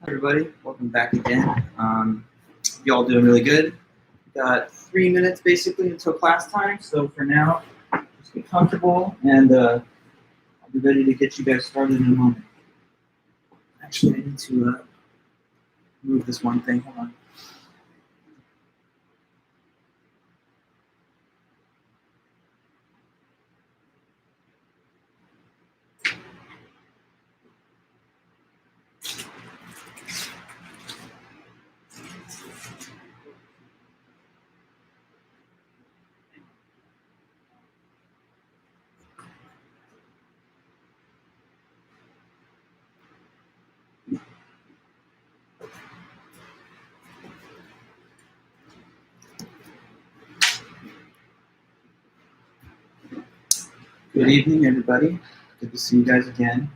Hi everybody, welcome back again. You all doing really good. Got 3 minutes basically until class time, so for now, just get comfortable and I'll be ready to get you guys started in a moment. Actually, I need to move this one thing. Hold on. Good evening, everybody. Good to see you guys again.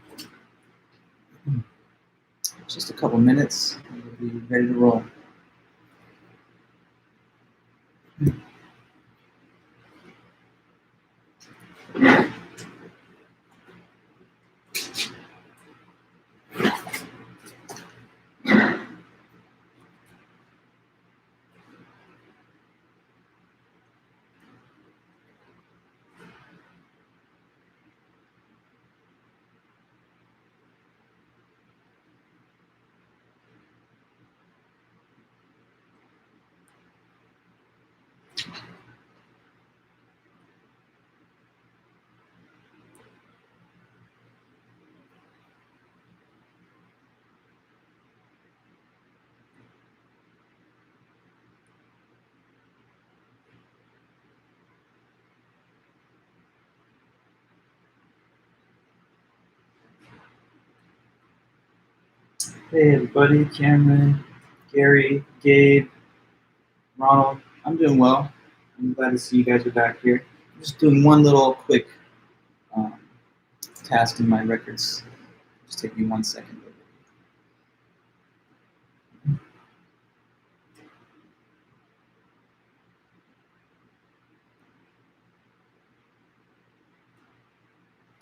Just a couple minutes, and we'll be ready to roll. Hey everybody, Cameron, Gary, Gabe, Ronald. I'm doing well. I'm glad to see you guys are back here. I'm just doing one little quick um, task in my records. Just take me 1 second.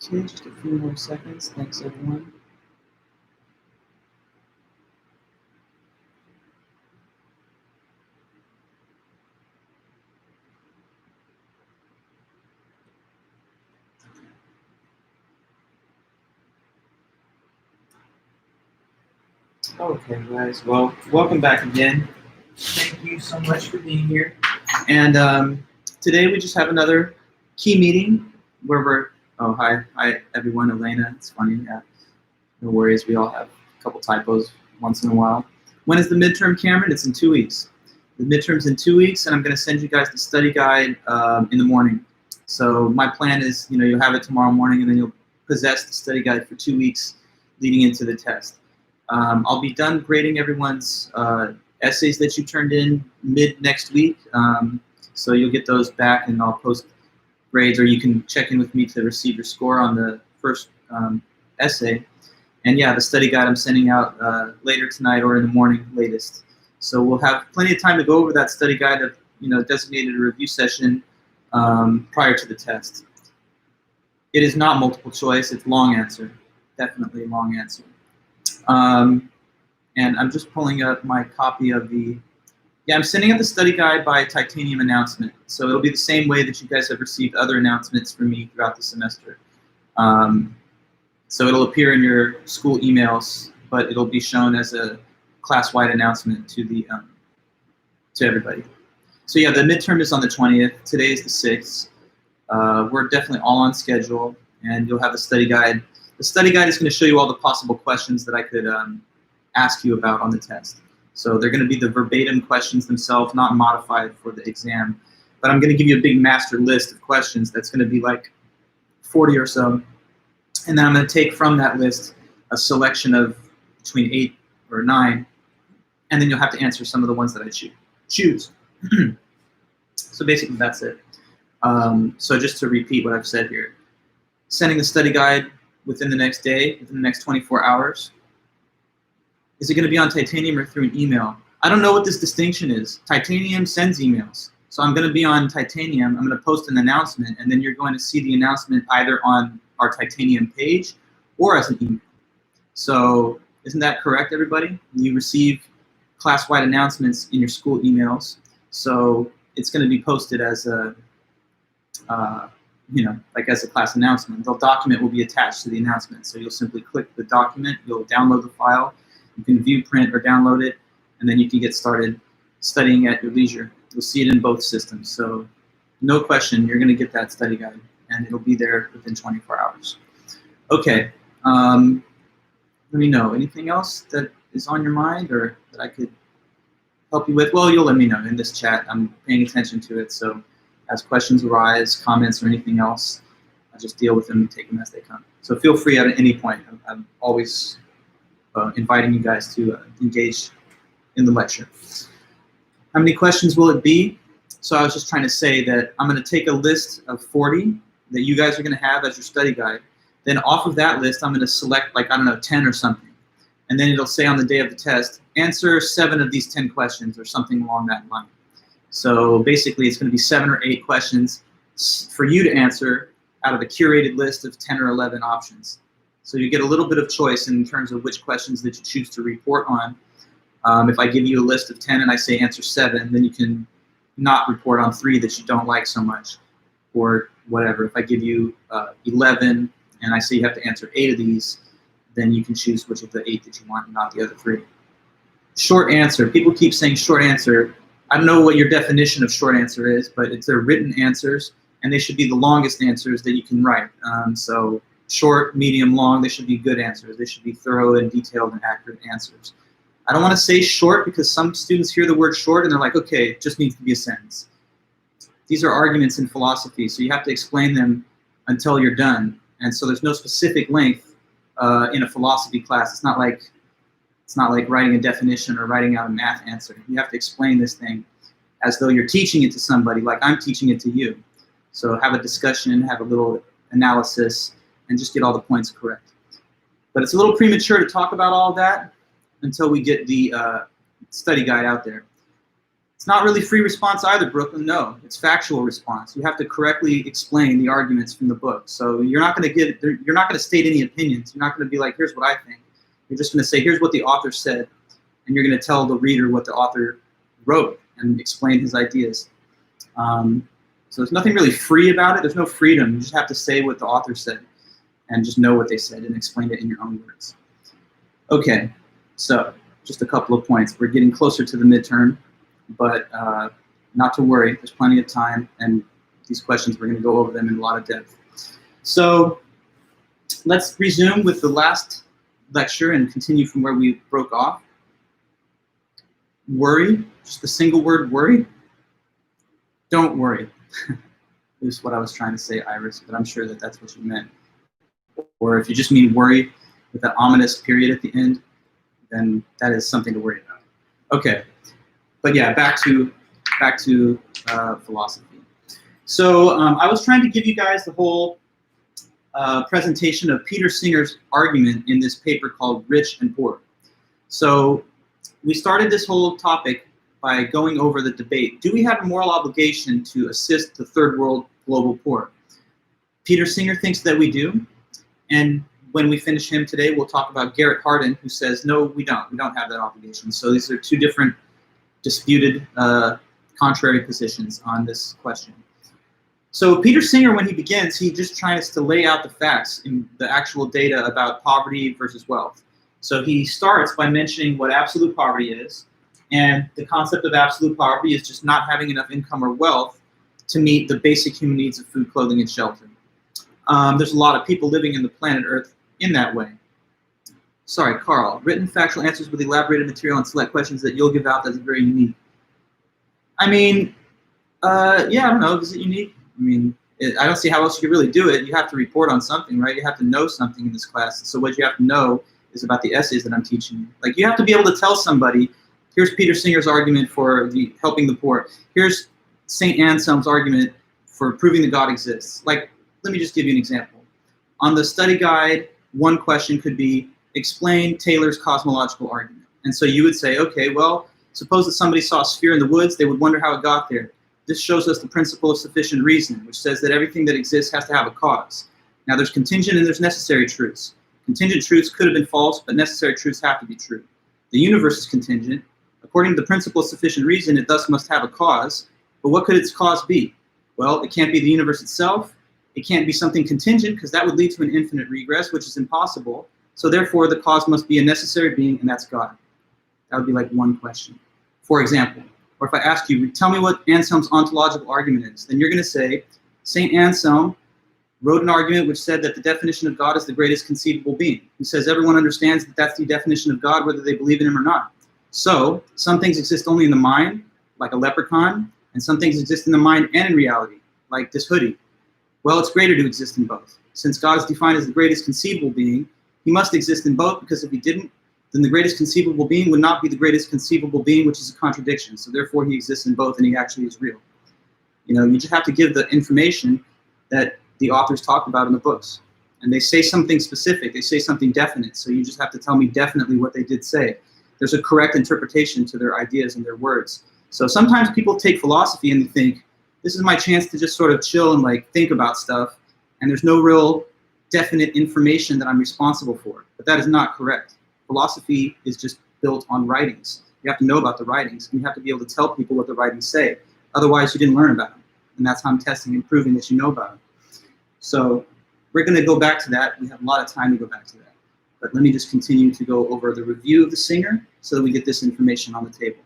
Okay, just a few more seconds. Thanks, everyone. Okay, guys. Well, welcome back again. Thank you so much for being here. And today we just have another key meeting where we're. Oh, hi, everyone. Elena. It's funny. Yeah, no worries. We all have a couple typos once in a while. When is the midterm, Cameron? It's in 2 weeks. The midterm's in 2 weeks, and I'm going to send you guys the study guide in the morning. So my plan is, you'll have it tomorrow morning, and then you'll possess the study guide for 2 weeks leading into the test. I'll be done grading everyone's essays that you turned in mid next week. So you'll get those back, and I'll post grades, or you can check in with me to receive your score on the first essay. And yeah, the study guide I'm sending out later tonight or in the morning latest. So we'll have plenty of time to go over that study guide of, designated a review session prior to the test. It is not multiple choice, it's long answer, definitely long answer. And I'm just pulling up my copy of I'm sending out the study guide by Titanium announcement. So it'll be the same way that you guys have received other announcements from me throughout the semester. So it'll appear in your school emails, but it'll be shown as a class-wide announcement to everybody. So yeah, the midterm is on the 20th. Today is the 6th. We're definitely all on schedule, and you'll have the study guide. The study guide is going to show you all the possible questions that I could ask you about on the test. So they're going to be the verbatim questions themselves, not modified for the exam. But I'm going to give you a big master list of questions that's going to be like 40 or so. And then I'm going to take from that list a selection of between 8 or 9. And then you'll have to answer some of the ones that I choose. So basically that's it. So just to repeat what I've said here. Sending the study guide within the next day, within the next 24 hours. Is it going to be on Titanium or through an email? I don't know what this distinction is. Titanium sends emails. So I'm going to be on Titanium. I'm going to post an announcement, and then you're going to see the announcement either on our Titanium page or as an email. So Isn't that correct, everybody? You receive class-wide announcements in your school emails, so it's going to be posted as a, like as a class announcement. The document will be attached to the announcement, so you'll simply click the document, you'll download the file, you can view, print, or download it, and then you can get started studying at your leisure. You'll see it in both systems, so no question, you're going to get that study guide, and it'll be there within 24 hours. Okay, let me know. Anything else that is on your mind or that I could help you with? Well, you'll let me know in this chat. I'm paying attention to it, so as questions arise, comments, or anything else, I just deal with them and take them as they come. So feel free at any point. I'm always inviting you guys to engage in the lecture. How many questions will it be? So I was just trying to say that I'm going to take a list of 40 that you guys are going to have as your study guide. Then off of that list, I'm going to select, like, I don't know, 10 or something. And then it'll say on the day of the test, answer 7 of these 10 questions or something along that line. So basically, it's going to be 7 or 8 questions for you to answer out of a curated list of 10 or 11 options. So you get a little bit of choice in terms of which questions that you choose to report on. If I give you a list of 10 and I say answer 7, then you can not report on 3 that you don't like so much, or whatever. If I give you 11 and I say you have to answer 8 of these, then you can choose which of the 8 that you want and not the other 3. Short answer. People keep saying short answer. I don't know what your definition of short answer is, but it's their written answers, and they should be the longest answers that you can write. So short, medium, long, they should be good answers. They should be thorough and detailed and accurate answers. I don't want to say short because some students hear the word short and they're like, okay, it just needs to be a sentence. These are arguments in philosophy, so you have to explain them until you're done. And so there's no specific length in a philosophy class. It's not like writing a definition or writing out a math answer. You have to explain this thing as though you're teaching it to somebody, like I'm teaching it to you. So have a discussion, have a little analysis, and just get all the points correct. But it's a little premature to talk about all of that until we get the study guide out there. It's not really free response either, Brooklyn. No, it's factual response. You have to correctly explain the arguments from the book. So you're not going to state any opinions. You're not going to be like, here's what I think. You're just going to say, here's what the author said, and you're going to tell the reader what the author wrote and explain his ideas. So there's nothing really free about it. There's no freedom. You just have to say what the author said and just know what they said and explain it in your own words. Okay, so just a couple of points. We're getting closer to the midterm, but not to worry. There's plenty of time, and these questions, we're going to go over them in a lot of depth. So let's resume with the last lecture and continue from where we broke off. Worry, just the single word worry. Don't worry. Is what I was trying to say, Iris, but I'm sure that that's what you meant. Or if you just mean worry with that ominous period at the end, then that is something to worry about. Okay, but yeah, back to philosophy. So I was trying to give you guys the whole presentation of Peter Singer's argument in this paper called Rich and Poor. So we started this whole topic by going over the debate. Do we have a moral obligation to assist the third world global poor? Peter Singer thinks that we do. And when we finish him today, we'll talk about Garrett Hardin, who says, no, we don't. We don't have that obligation. So these are two different disputed contrary positions on this question. So Peter Singer, when he begins, he just tries to lay out the facts in the actual data about poverty versus wealth. So he starts by mentioning what absolute poverty is, and the concept of absolute poverty is just not having enough income or wealth to meet the basic human needs of food, clothing, and shelter. There's a lot of people living in the planet Earth in that way. Sorry, Carl. Written factual answers with elaborated material and select questions that you'll give out that's very unique. I mean, yeah, I don't know. Is it unique? I mean, I don't see how else you could really do it. You have to report on something, right? You have to know something in this class. So what you have to know is about the essays that I'm teaching you. Like, you have to be able to tell somebody, here's Peter Singer's argument for helping the poor. Here's St. Anselm's argument for proving that God exists. Like, let me just give you an example. On the study guide, one question could be, explain Taylor's cosmological argument. And so you would say, okay, well, suppose that somebody saw a sphere in the woods, they would wonder how it got there. This shows us the principle of sufficient reason, which says that everything that exists has to have a cause. Now, there's contingent and there's necessary truths. Contingent truths could have been false, but necessary truths have to be true. The universe is contingent. According to the principle of sufficient reason, it thus must have a cause. But what could its cause be? Well, it can't be the universe itself. It can't be something contingent, because that would lead to an infinite regress, which is impossible. So therefore, the cause must be a necessary being, and that's God. That would be like one question. For example, or if I ask you, tell me what Anselm's ontological argument is, then you're going to say, St. Anselm wrote an argument which said that the definition of God is the greatest conceivable being. He says everyone understands that that's the definition of God, whether they believe in him or not. So some things exist only in the mind, like a leprechaun, and some things exist in the mind and in reality, like this hoodie. Well, it's greater to exist in both. Since God is defined as the greatest conceivable being, he must exist in both, because if he didn't, then the greatest conceivable being would not be the greatest conceivable being, which is a contradiction. So therefore he exists in both, and he actually is real. You know, you just have to give the information that the authors talk about in the books. And they say something specific, they say something definite, so you just have to tell me definitely what they did say. There's a correct interpretation to their ideas and their words. So sometimes people take philosophy and they think, this is my chance to just sort of chill and like think about stuff, and there's no real definite information that I'm responsible for. But that is not correct. Philosophy is just built on writings. You have to know about the writings, and you have to be able to tell people what the writings say. Otherwise, you didn't learn about them. And that's how I'm testing and proving that you know about them. So we're going to go back to that. We have a lot of time to go back to that. But let me just continue to go over the review of the Singer so that we get this information on the table.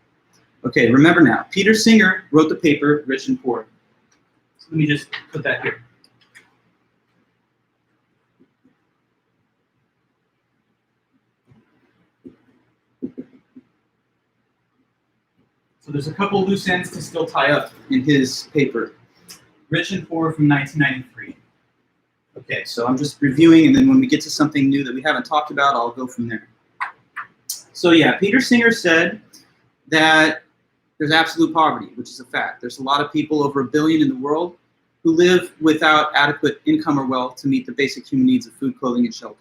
Okay, remember now, Peter Singer wrote the paper, Rich and Poor. So let me just put that here. So there's a couple loose ends to still tie up in his paper, Rich and Poor from 1993. Okay, so I'm just reviewing, and then when we get to something new that we haven't talked about, I'll go from there. So yeah, Peter Singer said that there's absolute poverty, which is a fact. There's a lot of people, over 1 billion in the world, who live without adequate income or wealth to meet the basic human needs of food, clothing, and shelter.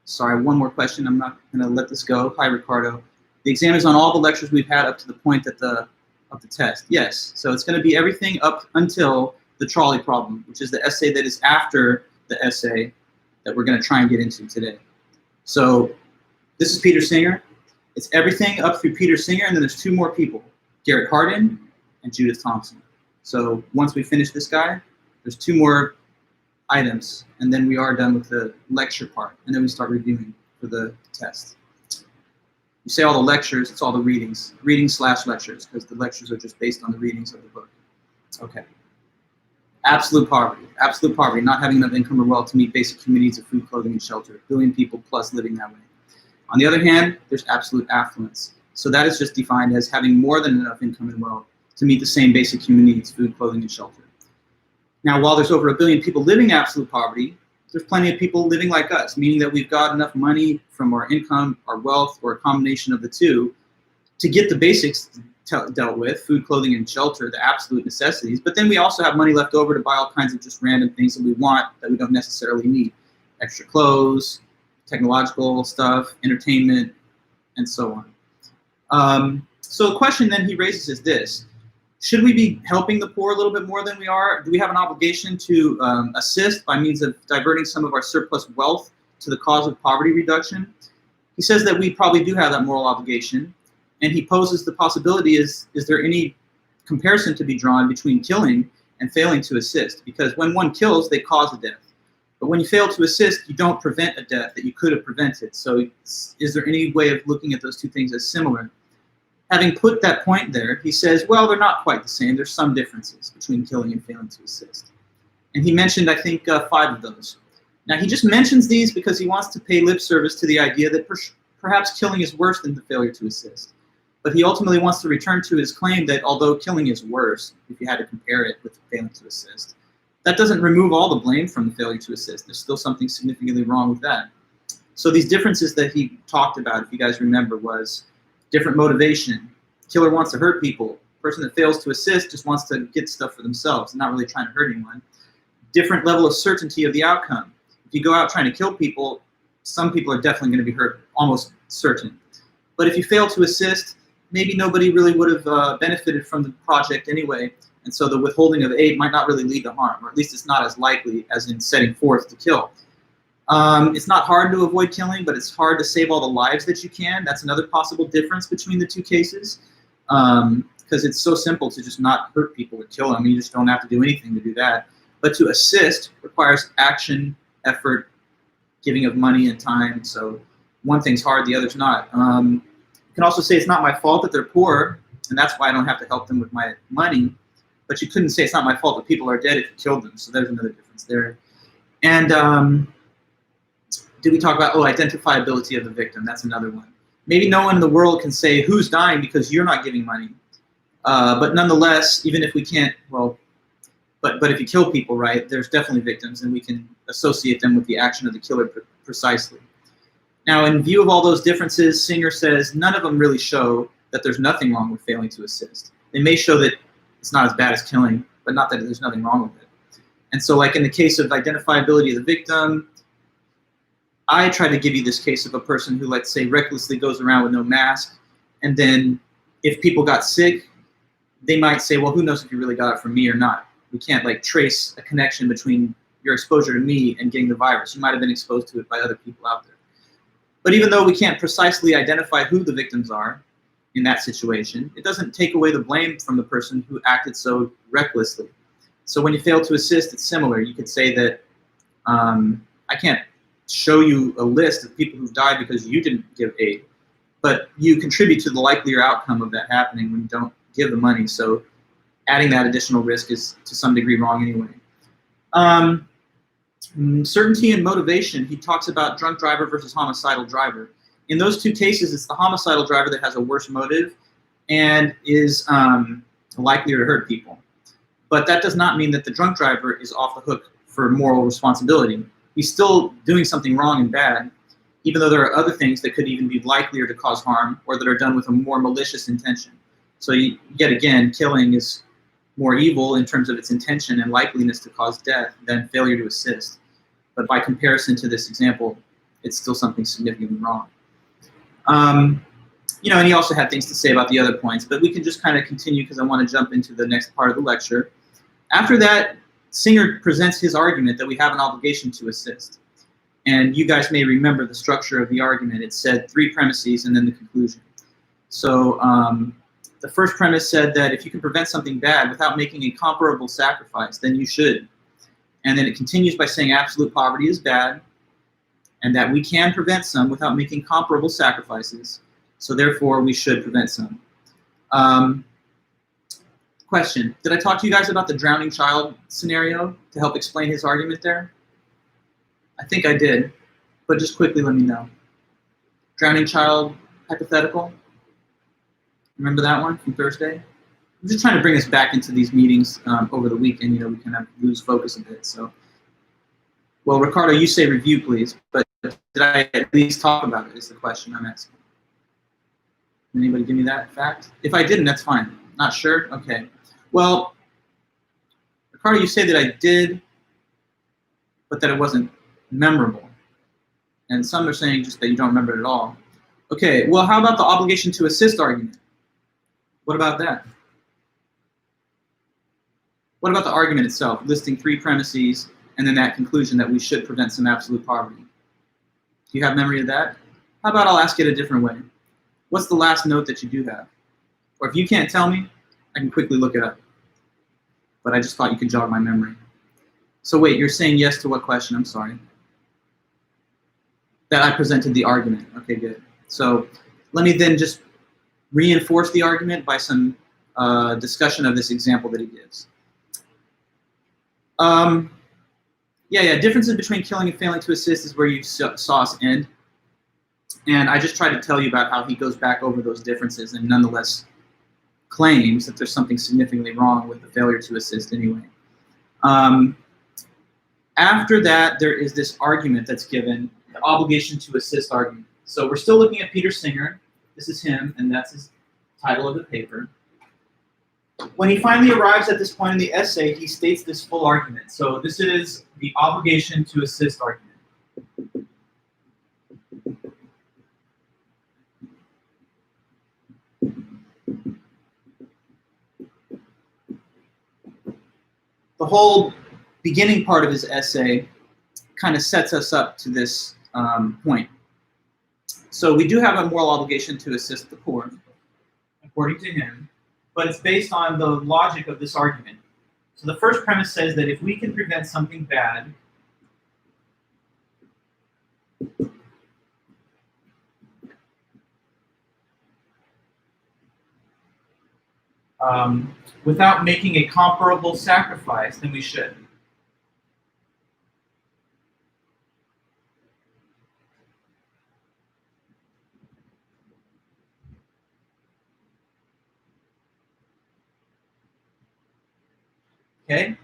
Sorry, one more question. I'm not going to let this go. Hi, Ricardo. The exam is on all the lectures we've had up to the point of the test. Yes, so it's going to be everything up until the trolley problem, which is the essay that is after the essay that we're going to try and get into today. So this is Peter Singer. It's everything up through Peter Singer, and then there's 2 more people, Garrett Hardin and Judith Thompson. So once we finish this guy, there's 2 more items, and then we are done with the lecture part, and then we start reviewing for the test. You say all the lectures, it's all the readings / lectures, because the lectures are just based on the readings of the book. Okay. Absolute poverty, not having enough income or wealth to meet basic human needs of food, clothing, and shelter. 1 billion people plus living that way. On the other hand, there's absolute affluence. So that is just defined as having more than enough income and wealth to meet the same basic human needs, food, clothing, and shelter. Now, while there's over 1 billion people living in absolute poverty, there's plenty of people living like us, meaning that we've got enough money from our income, our wealth, or a combination of the two to get the basics dealt with, food, clothing, and shelter, the absolute necessities. But then we also have money left over to buy all kinds of just random things that we want that we don't necessarily need. Extra clothes, technological stuff, entertainment, and so on. So the question then he raises is this: should we be helping the poor a little bit more than we are? Do we have an obligation to assist by means of diverting some of our surplus wealth to the cause of poverty reduction? He says that we probably do have that moral obligation, and he poses the possibility, is there any comparison to be drawn between killing and failing to assist? Because when one kills, they cause a death. But when you fail to assist, you don't prevent a death that you could have prevented. So is there any way of looking at those 2 things as similar? Having put that point there, he says, well, they're not quite the same. There's some differences between killing and failing to assist. And he mentioned, I think, 5 of those. Now, he just mentions these because he wants to pay lip service to the idea that perhaps killing is worse than the failure to assist. But he ultimately wants to return to his claim that although killing is worse, if you had to compare it with failing to assist, that doesn't remove all the blame from the failure to assist. There's still something significantly wrong with that. So these differences that he talked about, if you guys remember, was different motivation. Killer wants to hurt people. Person that fails to assist just wants to get stuff for themselves, not really trying to hurt anyone. Different level of certainty of the outcome. If you go out trying to kill people, some people are definitely going to be hurt, almost certain. But if you fail to assist, maybe nobody really would have benefited from the project anyway, And so the withholding of aid might not really lead to harm, or at least it's not as likely as in setting forth to kill. It's not hard to avoid killing, but it's hard to save all the lives that you can. That's another possible difference between the two cases, because it's so simple to just not hurt people or kill them. You just don't have to do anything to do that. But to assist requires action, effort, giving of money and time. So one thing's hard, the other's not. You can also say it's not my fault that they're poor, and that's why I don't have to help them with my money. But you couldn't say it's not my fault that people are dead if you killed them. So there's another difference there. And did we talk about, identifiability of the victim? That's another one. Maybe no one in the world can say who's dying because you're not giving money. But nonetheless, even if we can't, but if you kill people, right, there's definitely victims, and we can associate them with the action of the killer precisely. Now, in view of all those differences, Singer says none of them really show that there's nothing wrong with failing to assist. They may show that it's not as bad as killing, but not that there's nothing wrong with it. And so, like in the case of identifiability of the victim, I try to give you this case of a person who, let's say, recklessly goes around with no mask, and then if people got sick, they might say, well, who knows if you really got it from me or not. We can't trace a connection between your exposure to me and getting the virus. You might have been exposed to it by other people out there. But even though we can't precisely identify who the victims are in that situation, it doesn't take away the blame from the person who acted so recklessly. So when you fail to assist, it's similar. You could say that I can't show you a list of people who've died because you didn't give aid, but you contribute to the likelier outcome of that happening when you don't give the money. So adding that additional risk is to some degree wrong anyway. Certainty and motivation, he talks about drunk driver versus homicidal driver. In those two cases, it's the homicidal driver that has a worse motive and is likelier to hurt people. But that does not mean that the drunk driver is off the hook for moral responsibility. He's still doing something wrong and bad, even though there are other things that could even be likelier to cause harm or that are done with a more malicious intention. So yet again, killing is more evil in terms of its intention and likeliness to cause death than failure to assist. But by comparison to this example, it's still something significantly wrong. And he also had things to say about the other points, but we can just kind of continue because I want to jump into the next part of the lecture. After that, Singer presents his argument that we have an obligation to assist. And you guys may remember the structure of the argument. It said 3 premises and then the conclusion. So the first premise said that if you can prevent something bad without making a comparable sacrifice, then you should. And then it continues by saying absolute poverty is bad, and that we can prevent some without making comparable sacrifices. So therefore, we should prevent some. Question, did I talk to you guys about the drowning child scenario to help explain his argument there? I think I did, but just quickly let me know. Drowning child hypothetical? Remember that one from Thursday? I'm just trying to bring us back into these meetings over the weekend. We kind of lose focus a bit. So, well, Ricardo, you say review, please, but did I at least talk about it is the question I'm asking. Anybody give me that fact? If I didn't, that's fine. Not sure? Okay. Well, Ricardo, you say that I did, but that it wasn't memorable. And some are saying just that you don't remember it at all. Okay, well, how about the obligation to assist argument? What about that? What about the argument itself, listing 3 premises and then that conclusion that we should prevent some absolute poverty? Do you have memory of that? How about I'll ask it a different way? What's the last note that you do have? Or if you can't tell me, I can quickly look it up. But I just thought you could jog my memory. So wait, you're saying yes to what question? I'm sorry. That I presented the argument. Okay, good. So let me then just reinforce the argument by some discussion of this example that he gives. Differences between killing and failing to assist is where you saw us end. And I just tried to tell you about how he goes back over those differences and nonetheless claims that there's something significantly wrong with the failure to assist anyway. After that, there is this argument that's given, the obligation to assist argument. So we're still looking at Peter Singer. This is him, and that's his title of the paper. When he finally arrives at this point in the essay, he states this full argument. So this is the obligation to assist argument. the whole beginning part of his essay kind of sets us up to this point. So we do have a moral obligation to assist the poor, according to him, but it's based on the logic of this argument. So the first premise says that if we can prevent something bad, without making a comparable sacrifice, then we should. Okay?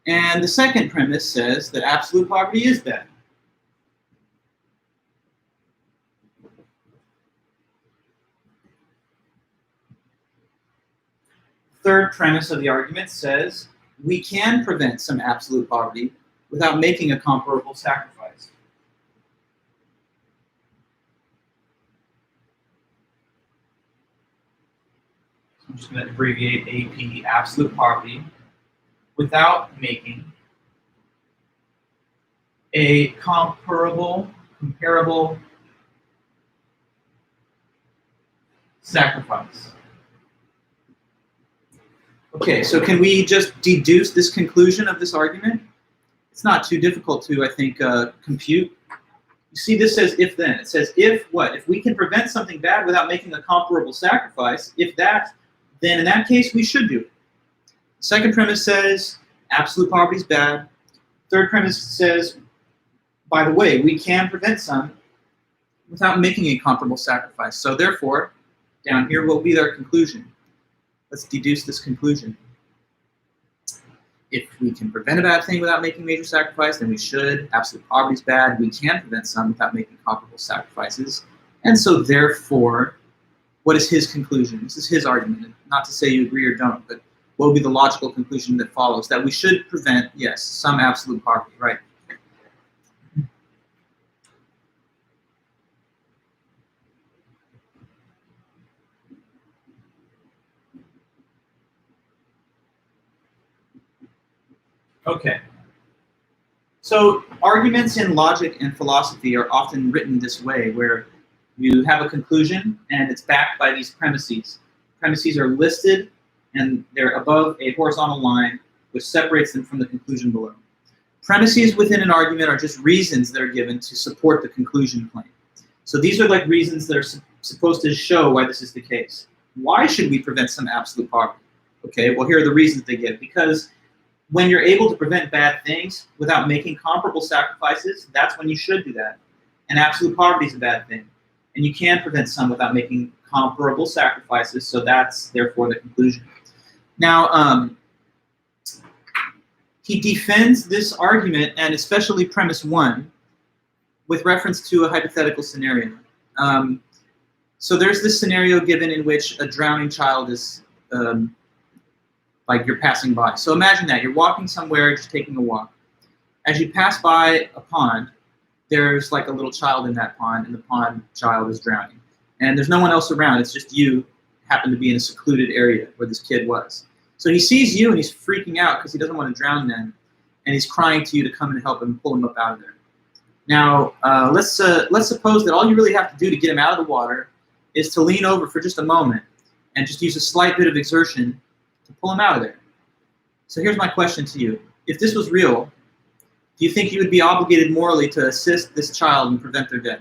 And the second premise says that absolute poverty is bad. Third premise of the argument says we can prevent some absolute poverty without making a comparable sacrifice. So I'm just going to abbreviate AP, absolute poverty, without making a comparable sacrifice. Okay, so can we just deduce this conclusion of this argument? It's not too difficult to, I think, compute. You see, this says if then. It says if what? If we can prevent something bad without making a comparable sacrifice, if that, then in that case we should do it. Second premise says absolute poverty is bad. Third premise says, by the way, we can prevent some without making a comparable sacrifice. So therefore, down here will be their conclusion. Let's deduce this conclusion. If we can prevent a bad thing without making major sacrifice, then we should. Absolute poverty is bad. We can prevent some without making comparable sacrifices. And so therefore, what is his conclusion? This is his argument. Not to say you agree or don't, but what would be the logical conclusion that follows? That we should prevent, yes, some absolute poverty, right? Okay. So arguments in logic and philosophy are often written this way, where you have a conclusion and it's backed by these premises. Premises are listed and they're above a horizontal line which separates them from the conclusion below. Premises within an argument are just reasons that are given to support the conclusion claim. So these are like reasons that are supposed to show why this is the case. Why should we prevent some absolute poverty? Okay, well here are the reasons they give. Because when you're able to prevent bad things without making comparable sacrifices, that's when you should do that. And absolute poverty is a bad thing. And you can prevent some without making comparable sacrifices, so that's therefore the conclusion. Now, he defends this argument, and especially premise 1, with reference to a hypothetical scenario. So there's this scenario given in which a drowning child is like you're passing by. So imagine that. You're walking somewhere, just taking a walk. As you pass by a pond, there's like a little child in that pond, and the pond child is drowning. And there's no one else around. It's just you happen to be in a secluded area where this kid was. So he sees you, and he's freaking out because he doesn't want to drown then. And he's crying to you to come and help him, pull him up out of there. Now, let's suppose that all you really have to do to get him out of the water is to lean over for just a moment and just use a slight bit of exertion to pull him out of there. So here's my question to you. If this was real, do you think you would be obligated morally to assist this child and prevent their death?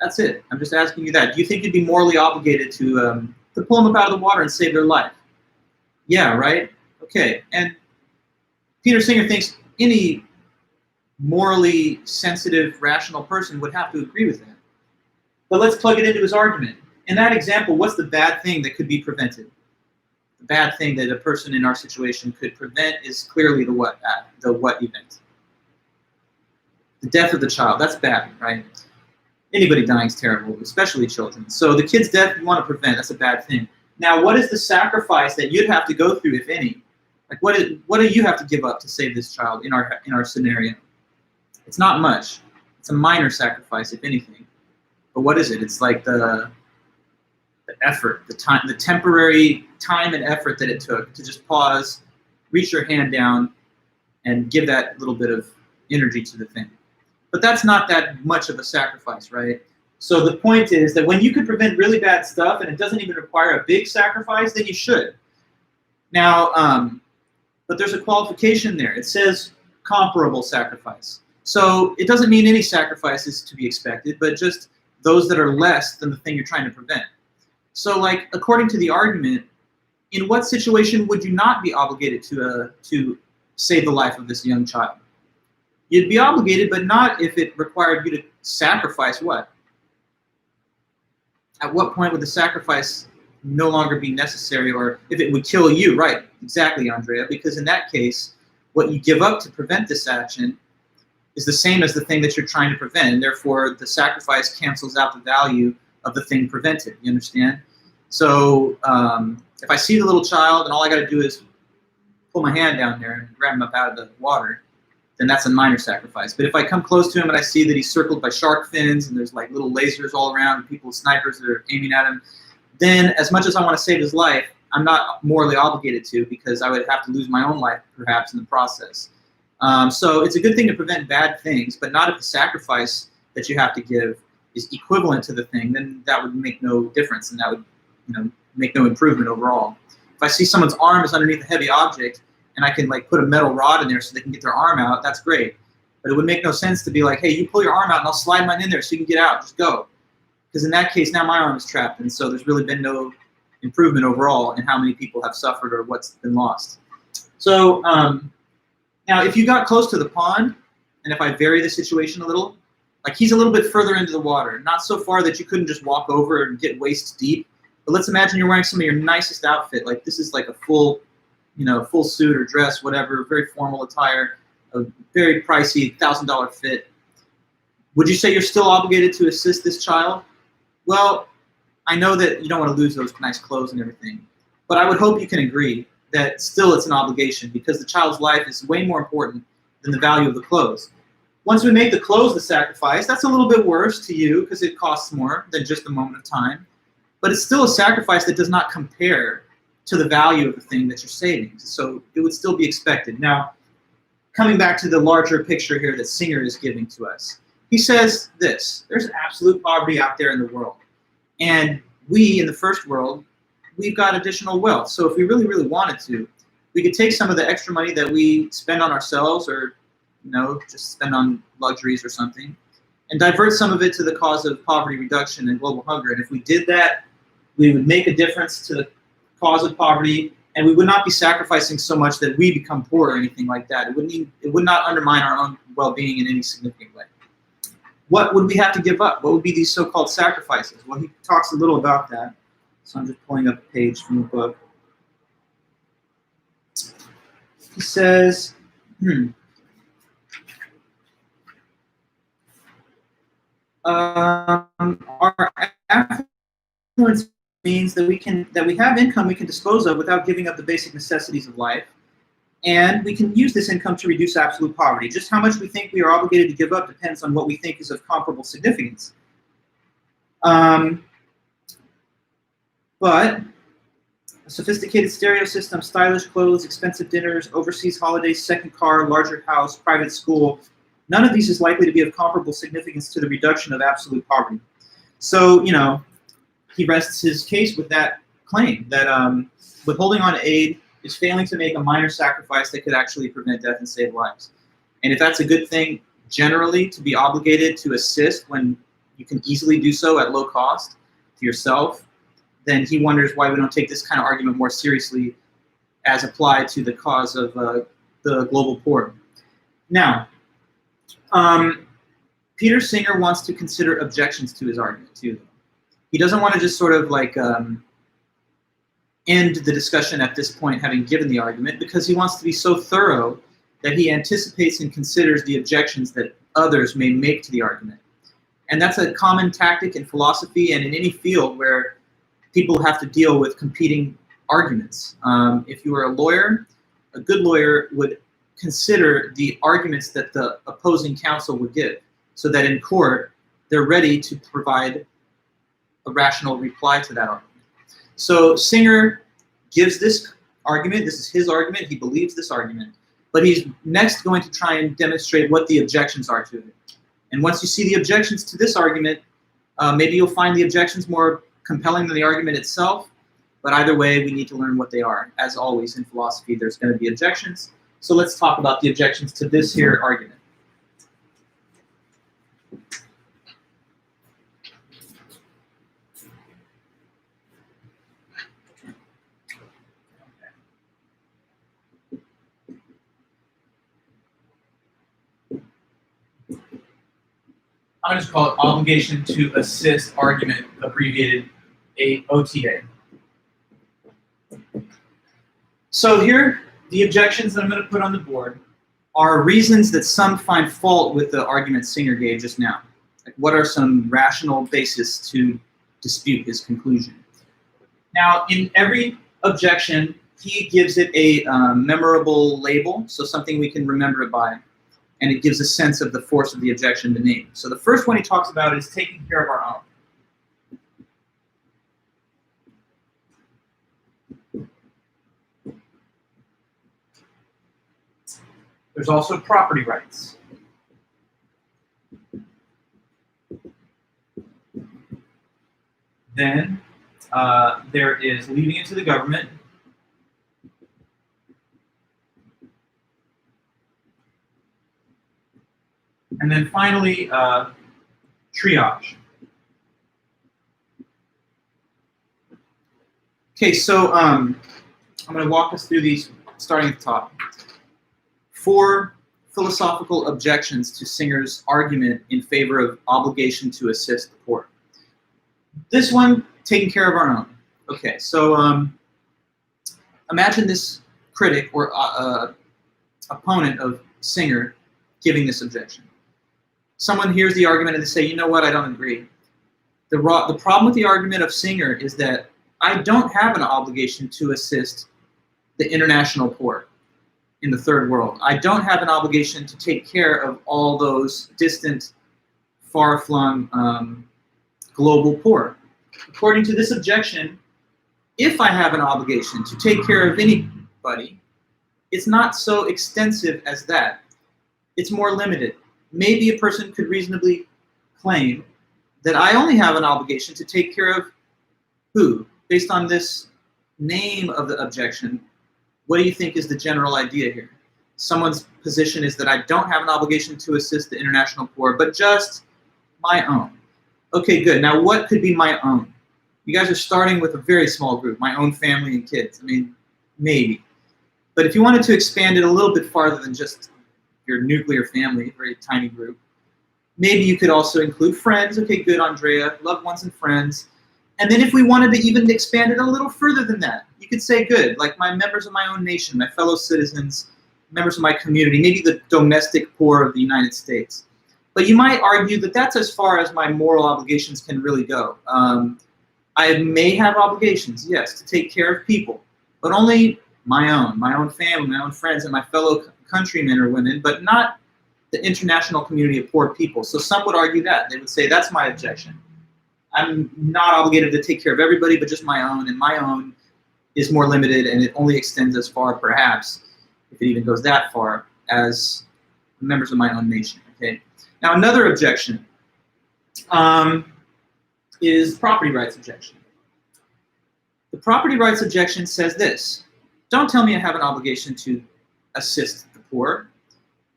That's it. I'm just asking you that. Do you think you'd be morally obligated to pull them up out of the water and save their life? Yeah, right? Okay. And Peter Singer thinks any morally sensitive, rational person would have to agree with that. But let's plug it into his argument. In that example, what's the bad thing that could be prevented? The bad thing that a person in our situation could prevent is clearly the what event? The death of the child. That's bad, right? Anybody dying is terrible, especially children. So the kid's death you want to prevent, that's a bad thing. Now, what is the sacrifice that you'd have to go through, if any? Like, what do you have to give up to save this child in our scenario? It's not much. It's a minor sacrifice, if anything. But what is it? It's like the effort, the temporary time and effort that it took to just pause reach your hand down and give that little bit of energy to the thing. But that's not that much of a sacrifice, right? So the point is that when you could prevent really bad stuff and it doesn't even require a big sacrifice, then you should. Now, but there's a qualification there. It says comparable sacrifice. So it doesn't mean any sacrifice is to be expected, but just those that are less than the thing you're trying to prevent. So like, according to the argument, in what situation would you not be obligated to save the life of this young child? You'd be obligated, but not if it required you to sacrifice what? At what point would the sacrifice no longer be necessary, or if it would kill you? Right, exactly, Andrea, because in that case, what you give up to prevent this action is the same as the thing that you're trying to prevent, and therefore the sacrifice cancels out the value of the thing prevented. You understand? So if I see the little child and all I got to do is pull my hand down there and grab him up out of the water, then that's a minor sacrifice. But if I come close to him and I see that he's circled by shark fins and there's like little lasers all around and people, snipers that are aiming at him, then as much as I want to save his life, I'm not morally obligated to, because I would have to lose my own life perhaps in the process. So it's a good thing to prevent bad things, but not if the sacrifice that you have to give is equivalent to the thing. Then that would make no difference, and that would, make no improvement overall. If I see someone's arm is underneath a heavy object and I can like put a metal rod in there so they can get their arm out, that's great. But it would make no sense to be like, hey, you pull your arm out and I'll slide mine in there so you can get out, just go. Because in that case, now my arm is trapped, and so there's really been no improvement overall in how many people have suffered or what's been lost. So now if you got close to the pond, and if I vary the situation a little, like he's a little bit further into the water, not so far that you couldn't just walk over and get waist deep, but let's imagine you're wearing some of your nicest outfit, like this is like a full suit or dress, whatever, very formal attire, a very pricey $1,000 fit. Would you say you're still obligated to assist this child? Well, I know that you don't want to lose those nice clothes and everything, but I would hope you can agree that still it's an obligation, because the child's life is way more important than the value of the clothes. Once we make the clothes the sacrifice, that's a little bit worse to you because it costs more than just a moment of time, but it's still a sacrifice that does not compare to the value of the thing that you're saving. So it would still be expected. Now, coming back to the larger picture here that Singer is giving to us, he says this: there's absolute poverty out there in the world. And we, in the first world, we've got additional wealth. So if we really, really wanted to, we could take some of the extra money that we spend on ourselves, or just spend on luxuries or something, and divert some of it to the cause of poverty reduction and global hunger. And if we did that, we would make a difference to the cause of poverty, and we would not be sacrificing so much that we become poor or anything like that. It would not undermine our own well-being in any significant way. What would we have to give up? What would be these so-called sacrifices? Well, he talks a little about that. So I'm just pulling up a page from the book. He says, our affluence means that we have income we can dispose of without giving up the basic necessities of life, and we can use this income to reduce absolute poverty. Just how much we think we are obligated to give up depends on what we think is of comparable significance. But a sophisticated stereo system, stylish clothes, expensive dinners, overseas holidays, second car, larger house, private school, none of these is likely to be of comparable significance to the reduction of absolute poverty. So, he rests his case with that claim that withholding on aid is failing to make a minor sacrifice that could actually prevent death and save lives. And if that's a good thing generally, to be obligated to assist when you can easily do so at low cost to yourself, then he wonders why we don't take this kind of argument more seriously as applied to the cause of the global poor. Now, Peter Singer wants to consider objections to his argument too. He doesn't want to just sort of like end the discussion at this point having given the argument, because he wants to be so thorough that he anticipates and considers the objections that others may make to the argument. And that's a common tactic in philosophy and in any field where people have to deal with competing arguments. If you are a lawyer, a good lawyer would consider the arguments that the opposing counsel would give, so that in court they're ready to provide a rational reply to that argument. So Singer gives this argument. This is his argument. He believes this argument. But he's next going to try and demonstrate what the objections are to it. And once you see the objections to this argument, maybe you'll find the objections more compelling than the argument itself. But either way, we need to learn what they are. As always in philosophy, there's going to be objections. So let's talk about the objections to this here argument. I'm going to just call it obligation to assist argument, abbreviated OTA. So here, the objections that I'm going to put on the board are reasons that some find fault with the argument Singer gave just now. Like, what are some rational basis to dispute his conclusion? Now, in every objection, he gives it a memorable label, so something we can remember it by. And it gives a sense of the force of the objection to name. So the first one he talks about is taking care of our own. There's also property rights. Then there is leaving it to the government. And then finally, triage. Okay, so I'm going to walk us through these starting at the top. 4 philosophical objections to Singer's argument in favor of obligation to assist the poor. This one, taking care of our own. Okay, so imagine this critic or opponent of Singer giving this objection. Someone hears the argument and they say, you know what, I don't agree. The problem with the argument of Singer is that I don't have an obligation to assist the international poor in the third world. I don't have an obligation to take care of all those distant, far-flung global poor. According to this objection, if I have an obligation to take care of anybody, it's not so extensive as that. It's more limited. Maybe a person could reasonably claim that I only have an obligation to take care of who? Based on this name of the objection, what do you think is the general idea here? Someone's position is that I don't have an obligation to assist the international poor, but just my own. Okay, good. Now what could be my own? You guys are starting with a very small group, my own family and kids. I mean, maybe. But if you wanted to expand it a little bit farther than just your nuclear family, very tiny group. Maybe you could also include friends. Okay, good, Andrea, loved ones and friends. And then if we wanted to even expand it a little further than that, you could say, good, like my members of my own nation, my fellow citizens, members of my community, maybe the domestic poor of the United States. But you might argue that that's as far as my moral obligations can really go. I may have obligations, yes, to take care of people, but only my own family, my own friends, and my fellow countrymen or women, but not the international community of poor people. So some would argue that. They would say, that's my objection. I'm not obligated to take care of everybody, but just my own, and my own is more limited, and it only extends as far, perhaps, if it even goes that far, as members of my own nation. Okay. Now another objection is property rights objection. The property rights objection says this: don't tell me I have an obligation to assist the poor,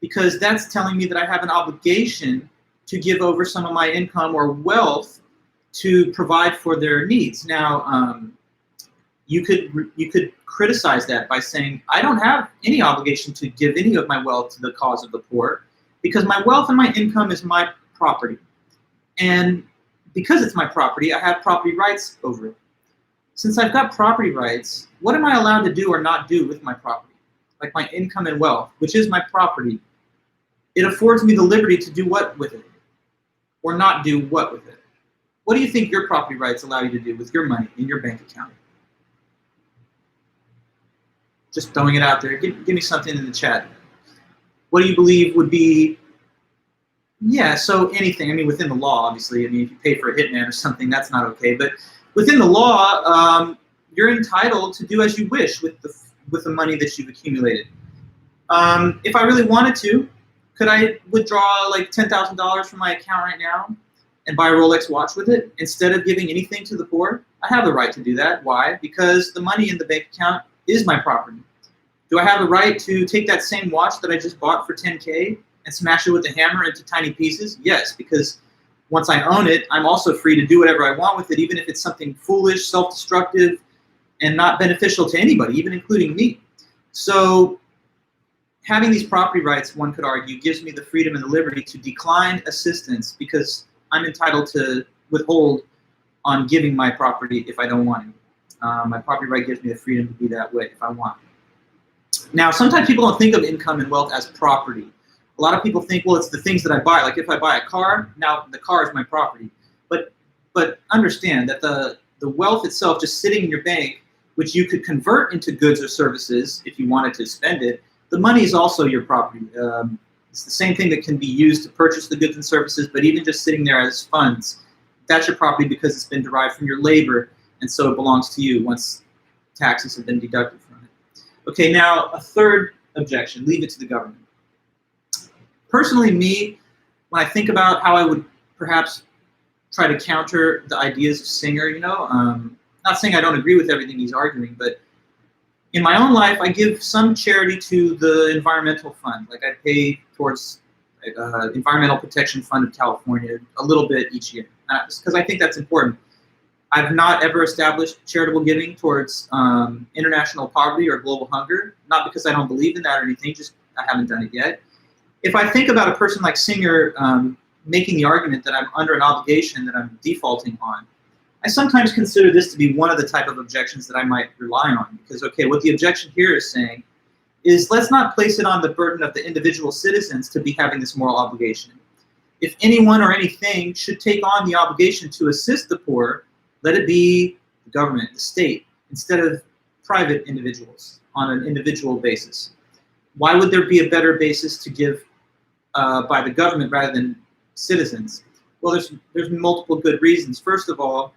because that's telling me that I have an obligation to give over some of my income or wealth to provide for their needs. Now, you could criticize that by saying, I don't have any obligation to give any of my wealth to the cause of the poor, because my wealth and my income is my property. And because it's my property, I have property rights over it. Since I've got property rights, what am I allowed to do or not do with my property? Like my income and wealth, which is my property, it affords me the liberty to do what with it? Or not do what with it? What do you think your property rights allow you to do with your money in your bank account? Just throwing it out there. Give me something in the chat. What do you believe would be, yeah, so anything. I mean, within the law, obviously. I mean, if you pay for a hitman or something, that's not okay. But within the law, you're entitled to do as you wish with with the money that you've accumulated. If I really wanted to, could I withdraw like $10,000 from my account right now and buy a Rolex watch with it instead of giving anything to the poor? I have the right to do that. Why? Because the money in the bank account is my property. Do I have the right to take that same watch that I just bought for $10K and smash it with a hammer into tiny pieces? Yes, because once I own it, I'm also free to do whatever I want with it, even if it's something foolish, self-destructive, and not beneficial to anybody, even including me. So having these property rights, one could argue, gives me the freedom and the liberty to decline assistance because I'm entitled to withhold on giving my property if I don't want to. My property right gives me the freedom to be that way if I want. Now, sometimes people don't think of income and wealth as property. A lot of people think, well, it's the things that I buy. Like if I buy a car, now the car is my property. But understand that the wealth itself just sitting in your bank, which you could convert into goods or services if you wanted to spend it, the money is also your property. It's the same thing that can be used to purchase the goods and services, but even just sitting there as funds, that's your property because it's been derived from your labor, and so it belongs to you once taxes have been deducted from it. Okay, now a third objection, leave it to the government. Personally, me, when I think about how I would perhaps try to counter the ideas of Singer, not saying I don't agree with everything he's arguing, but in my own life, I give some charity to the environmental fund. Like I pay towards Environmental Protection Fund of California a little bit each year, because I think that's important. I've not ever established charitable giving towards international poverty or global hunger, not because I don't believe in that or anything, just I haven't done it yet. If I think about a person like Singer making the argument that I'm under an obligation that I'm defaulting on, I sometimes consider this to be one of the type of objections that I might rely on. Because, okay, what the objection here is saying is let's not place it on the burden of the individual citizens to be having this moral obligation. If anyone or anything should take on the obligation to assist the poor, let it be the government, the state, instead of private individuals on an individual basis. Why would there be a better basis to give by the government rather than citizens? Well, there's multiple good reasons. First of all,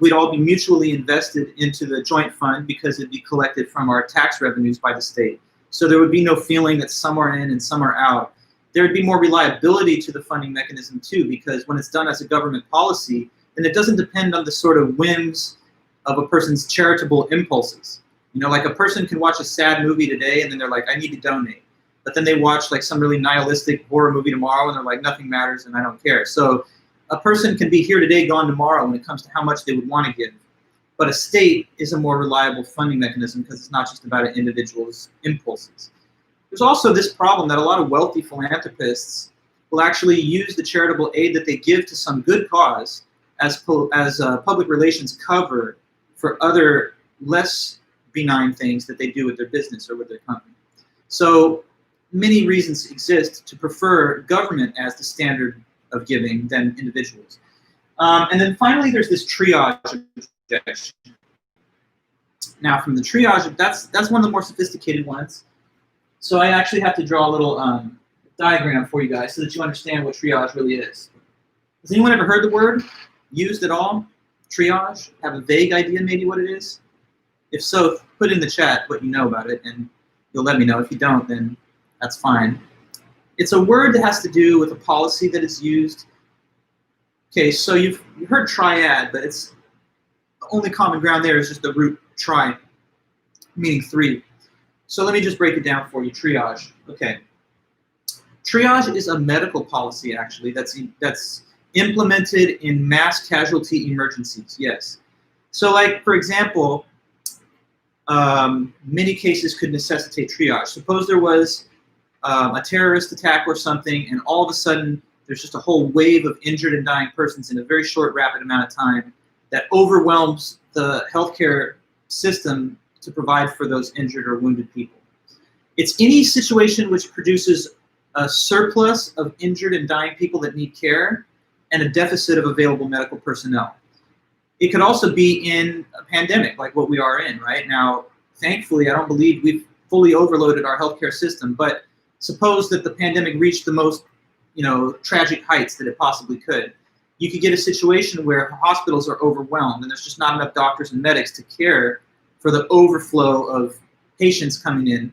we'd all be mutually invested into the joint fund because it'd be collected from our tax revenues by the state. So there would be no feeling that some are in and some are out. There would be more reliability to the funding mechanism too, because when it's done as a government policy, then it doesn't depend on the sort of whims of a person's charitable impulses. Like a person can watch a sad movie today and then they're like, I need to donate. But then they watch like some really nihilistic horror movie tomorrow and they're like, nothing matters and I don't care. So a person can be here today, gone tomorrow when it comes to how much they would want to give. But a state is a more reliable funding mechanism because it's not just about an individual's impulses. There's also this problem that a lot of wealthy philanthropists will actually use the charitable aid that they give to some good cause as public relations cover for other less benign things that they do with their business or with their company. So many reasons exist to prefer government as the standard of giving than individuals. And then finally, there's this triage objection. Now, from the triage, that's one of the more sophisticated ones. So I actually have to draw a little diagram for you guys so that you understand what triage really is. Has anyone ever heard the word used at all? Triage? Have a vague idea maybe what it is? If so, put in the chat what you know about it, and you'll let me know. If you don't, then that's fine. It's a word that has to do with a policy that is used. Okay, so you've heard triad, but it's the only common ground there is just the root tri, meaning three. So let me just break it down for you, triage. Okay. Triage is a medical policy, actually, that's implemented in mass casualty emergencies, yes. So like, for example, many cases could necessitate triage. Suppose there was a terrorist attack or something, and all of a sudden there's just a whole wave of injured and dying persons in a very short, rapid amount of time that overwhelms the healthcare system to provide for those injured or wounded people. It's any situation which produces a surplus of injured and dying people that need care and a deficit of available medical personnel. It could also be in a pandemic like what we are in right now. Thankfully, I don't believe we've fully overloaded our healthcare system, but suppose that the pandemic reached the most, tragic heights that it possibly could. You could get a situation where hospitals are overwhelmed and there's just not enough doctors and medics to care for the overflow of patients coming in.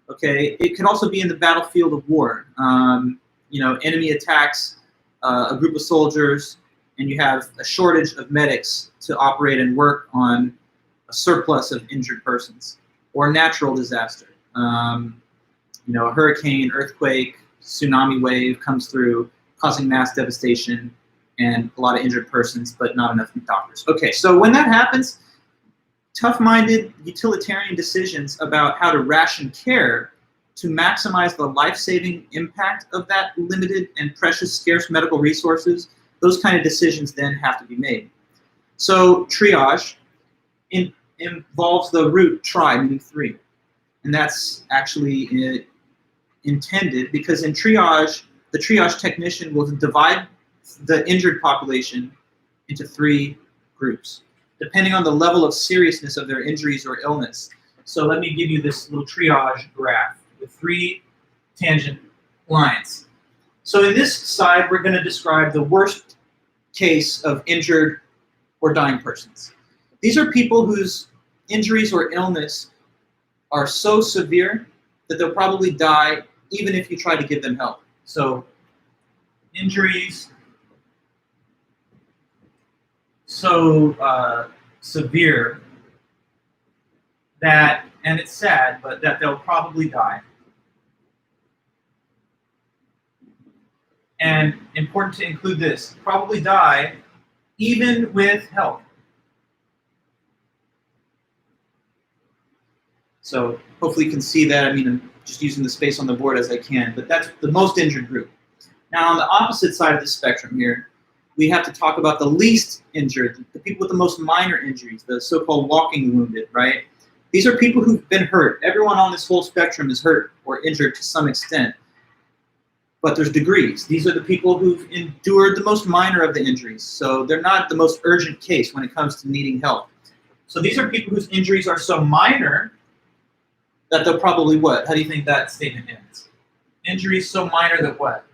Okay, it can also be in the battlefield of war. Enemy attacks a group of soldiers, and you have a shortage of medics to operate and work on a surplus of injured persons, or a natural disaster. A hurricane, earthquake, tsunami wave comes through, causing mass devastation and a lot of injured persons, but not enough doctors. Okay, so when that happens, tough-minded utilitarian decisions about how to ration care to maximize the life-saving impact of that limited and precious scarce medical resources, those kind of decisions then have to be made. So triage involves the root tri, meaning three. And that's actually intended because in triage, the triage technician will divide the injured population into three groups, depending on the level of seriousness of their injuries or illness. So let me give you this little triage graph with three tangent lines. So in this side, we're going to describe the worst case of injured or dying persons. These are people whose injuries or illness are so severe that they'll probably die even if you try to give them help. So injuries so severe that, and it's sad, but that they'll probably die. And important to include this, probably die even with help. So hopefully you can see that. I mean, I'm just using the space on the board as I can, but that's the most injured group. Now on the opposite side of the spectrum here, we have to talk about the least injured, the people with the most minor injuries, the so-called walking wounded, right? These are people who've been hurt. Everyone on this whole spectrum is hurt or injured to some extent, but there's degrees. These are the people who've endured the most minor of the injuries, so they're not the most urgent case when it comes to needing help. So these are people whose injuries are so minor that they'll probably what? How do you think that statement ends? Injuries so minor that what?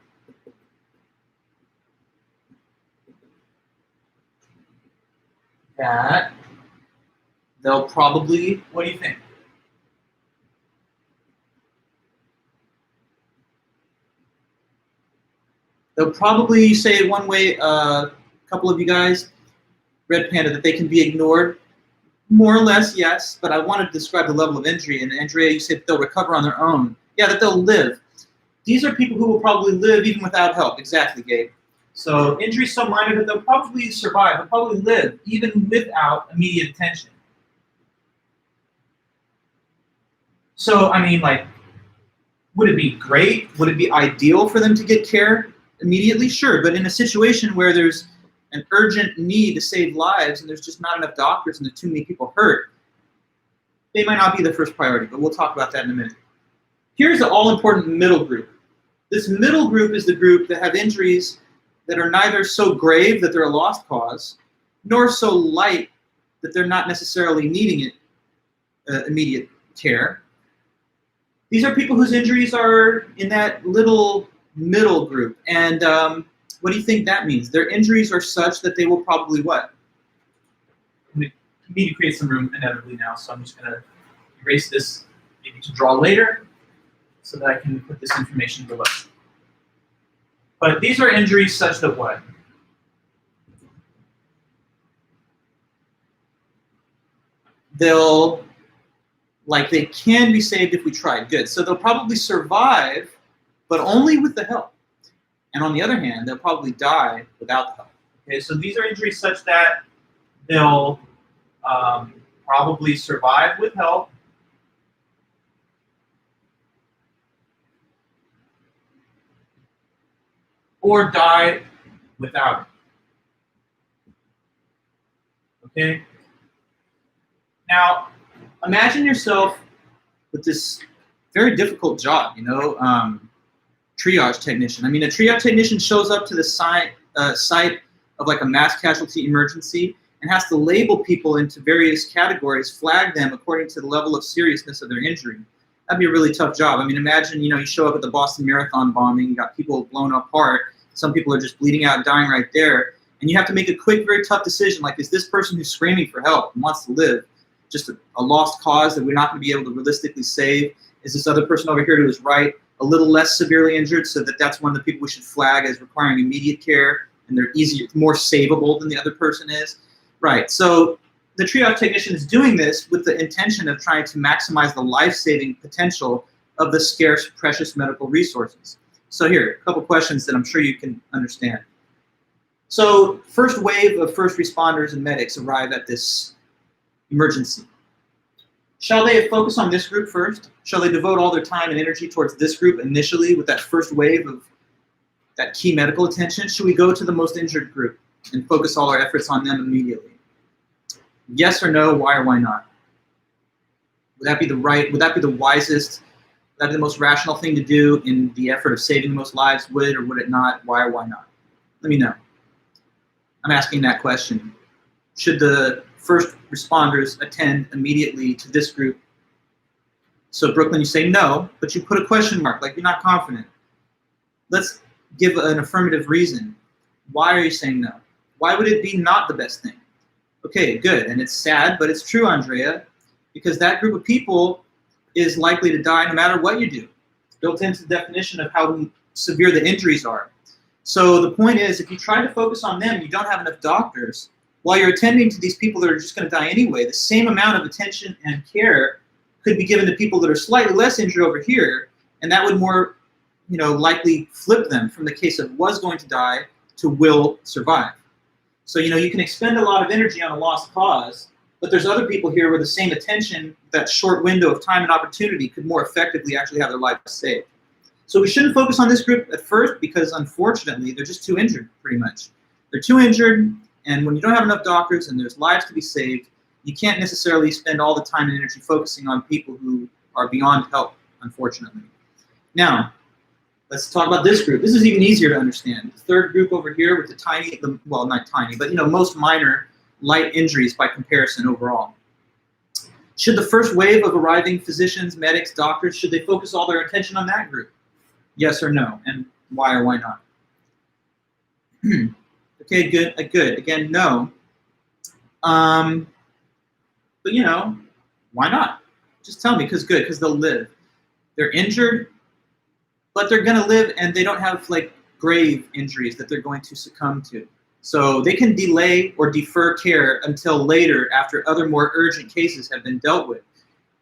That they'll probably, what do you think? They'll probably say one way, a couple of you guys, Red Panda, that they can be ignored. More or less, yes, but I wanted to describe the level of injury, and Andrea, you said they'll recover on their own. Yeah, that they'll live. These are people who will probably live even without help. Exactly, Gabe. So injuries so minor that they'll probably survive, they'll probably live even without immediate attention. So, I mean, like, would it be great? Would it be ideal for them to get care immediately? Sure, but in a situation where there's an urgent need to save lives and there's just not enough doctors and there's too many people hurt, they might not be the first priority, but we'll talk about that in a minute. Here's the all-important middle group. This middle group is the group that have injuries that are neither so grave that they're a lost cause, nor so light that they're not necessarily needing immediate care. These are people whose injuries are in that little middle group. And what do you think that means? Their injuries are such that they will probably what? We need to create some room inevitably now, so I'm just going to erase this maybe to draw later so that I can put this information below. But these are injuries such that what? They can be saved if we tried. Good. So they'll probably survive, but only with the help. And on the other hand, they'll probably die without the help. Okay, so these are injuries such that they'll probably survive with help, or die without it. Okay? Now, imagine yourself with this very difficult job, triage technician. I mean, a triage technician shows up to the site of like a mass casualty emergency and has to label people into various categories, flag them according to the level of seriousness of their injury. That'd be a really tough job. I mean, imagine, you show up at the Boston Marathon bombing, you got people blown apart, some people are just bleeding out, dying right there, and you have to make a quick, very tough decision, like, is this person who's screaming for help and wants to live, just a lost cause that we're not going to be able to realistically save? Is this other person over here to his right a little less severely injured, so that that's one of the people we should flag as requiring immediate care, and they're easier, more savable than the other person is? Right. So the triage technician is doing this with the intention of trying to maximize the life-saving potential of the scarce, precious medical resources. So here, a couple questions that I'm sure you can understand. So first wave of first responders and medics arrive at this emergency. Shall they focus on this group first? Shall they devote all their time and energy towards this group initially with that first wave of that key medical attention? Should we go to the most injured group and focus all our efforts on them immediately? Yes or no, why or why not? Would that be the wisest, would that be the most rational thing to do in the effort of saving the most lives? Would it or would it not? Why or why not? Let me know. I'm asking that question. Should the first responders attend immediately to this group? So Brooklyn, you say no, but you put a question mark, like you're not confident. Let's give an affirmative reason. Why are you saying no? Why would it be not the best thing? Okay, good, and it's sad, but it's true, Andrea, because that group of people is likely to die no matter what you do. It's built into the definition of how severe the injuries are. So the point is, if you try to focus on them, you don't have enough doctors. While you're attending to these people that are just going to die anyway, the same amount of attention and care could be given to people that are slightly less injured over here, and that would more, likely flip them from the case of was going to die to will survive. So, you can expend a lot of energy on a lost cause, but there's other people here where the same attention, that short window of time and opportunity, could more effectively actually have their lives saved. So we shouldn't focus on this group at first because, unfortunately, they're just too injured, pretty much. They're too injured, and when you don't have enough doctors and there's lives to be saved, you can't necessarily spend all the time and energy focusing on people who are beyond help, unfortunately. Now, let's talk about this group. This is even easier to understand. The third group over here with well, not tiny, but most minor light injuries by comparison overall. Should the first wave of arriving physicians, medics, doctors, should they focus all their attention on that group? Yes or no, and why or why not? Okay, good. Again, no. But why not? Just tell me, because they'll live. They're injured, but they're gonna live, and they don't have grave injuries that they're going to succumb to. So they can delay or defer care until later after other more urgent cases have been dealt with.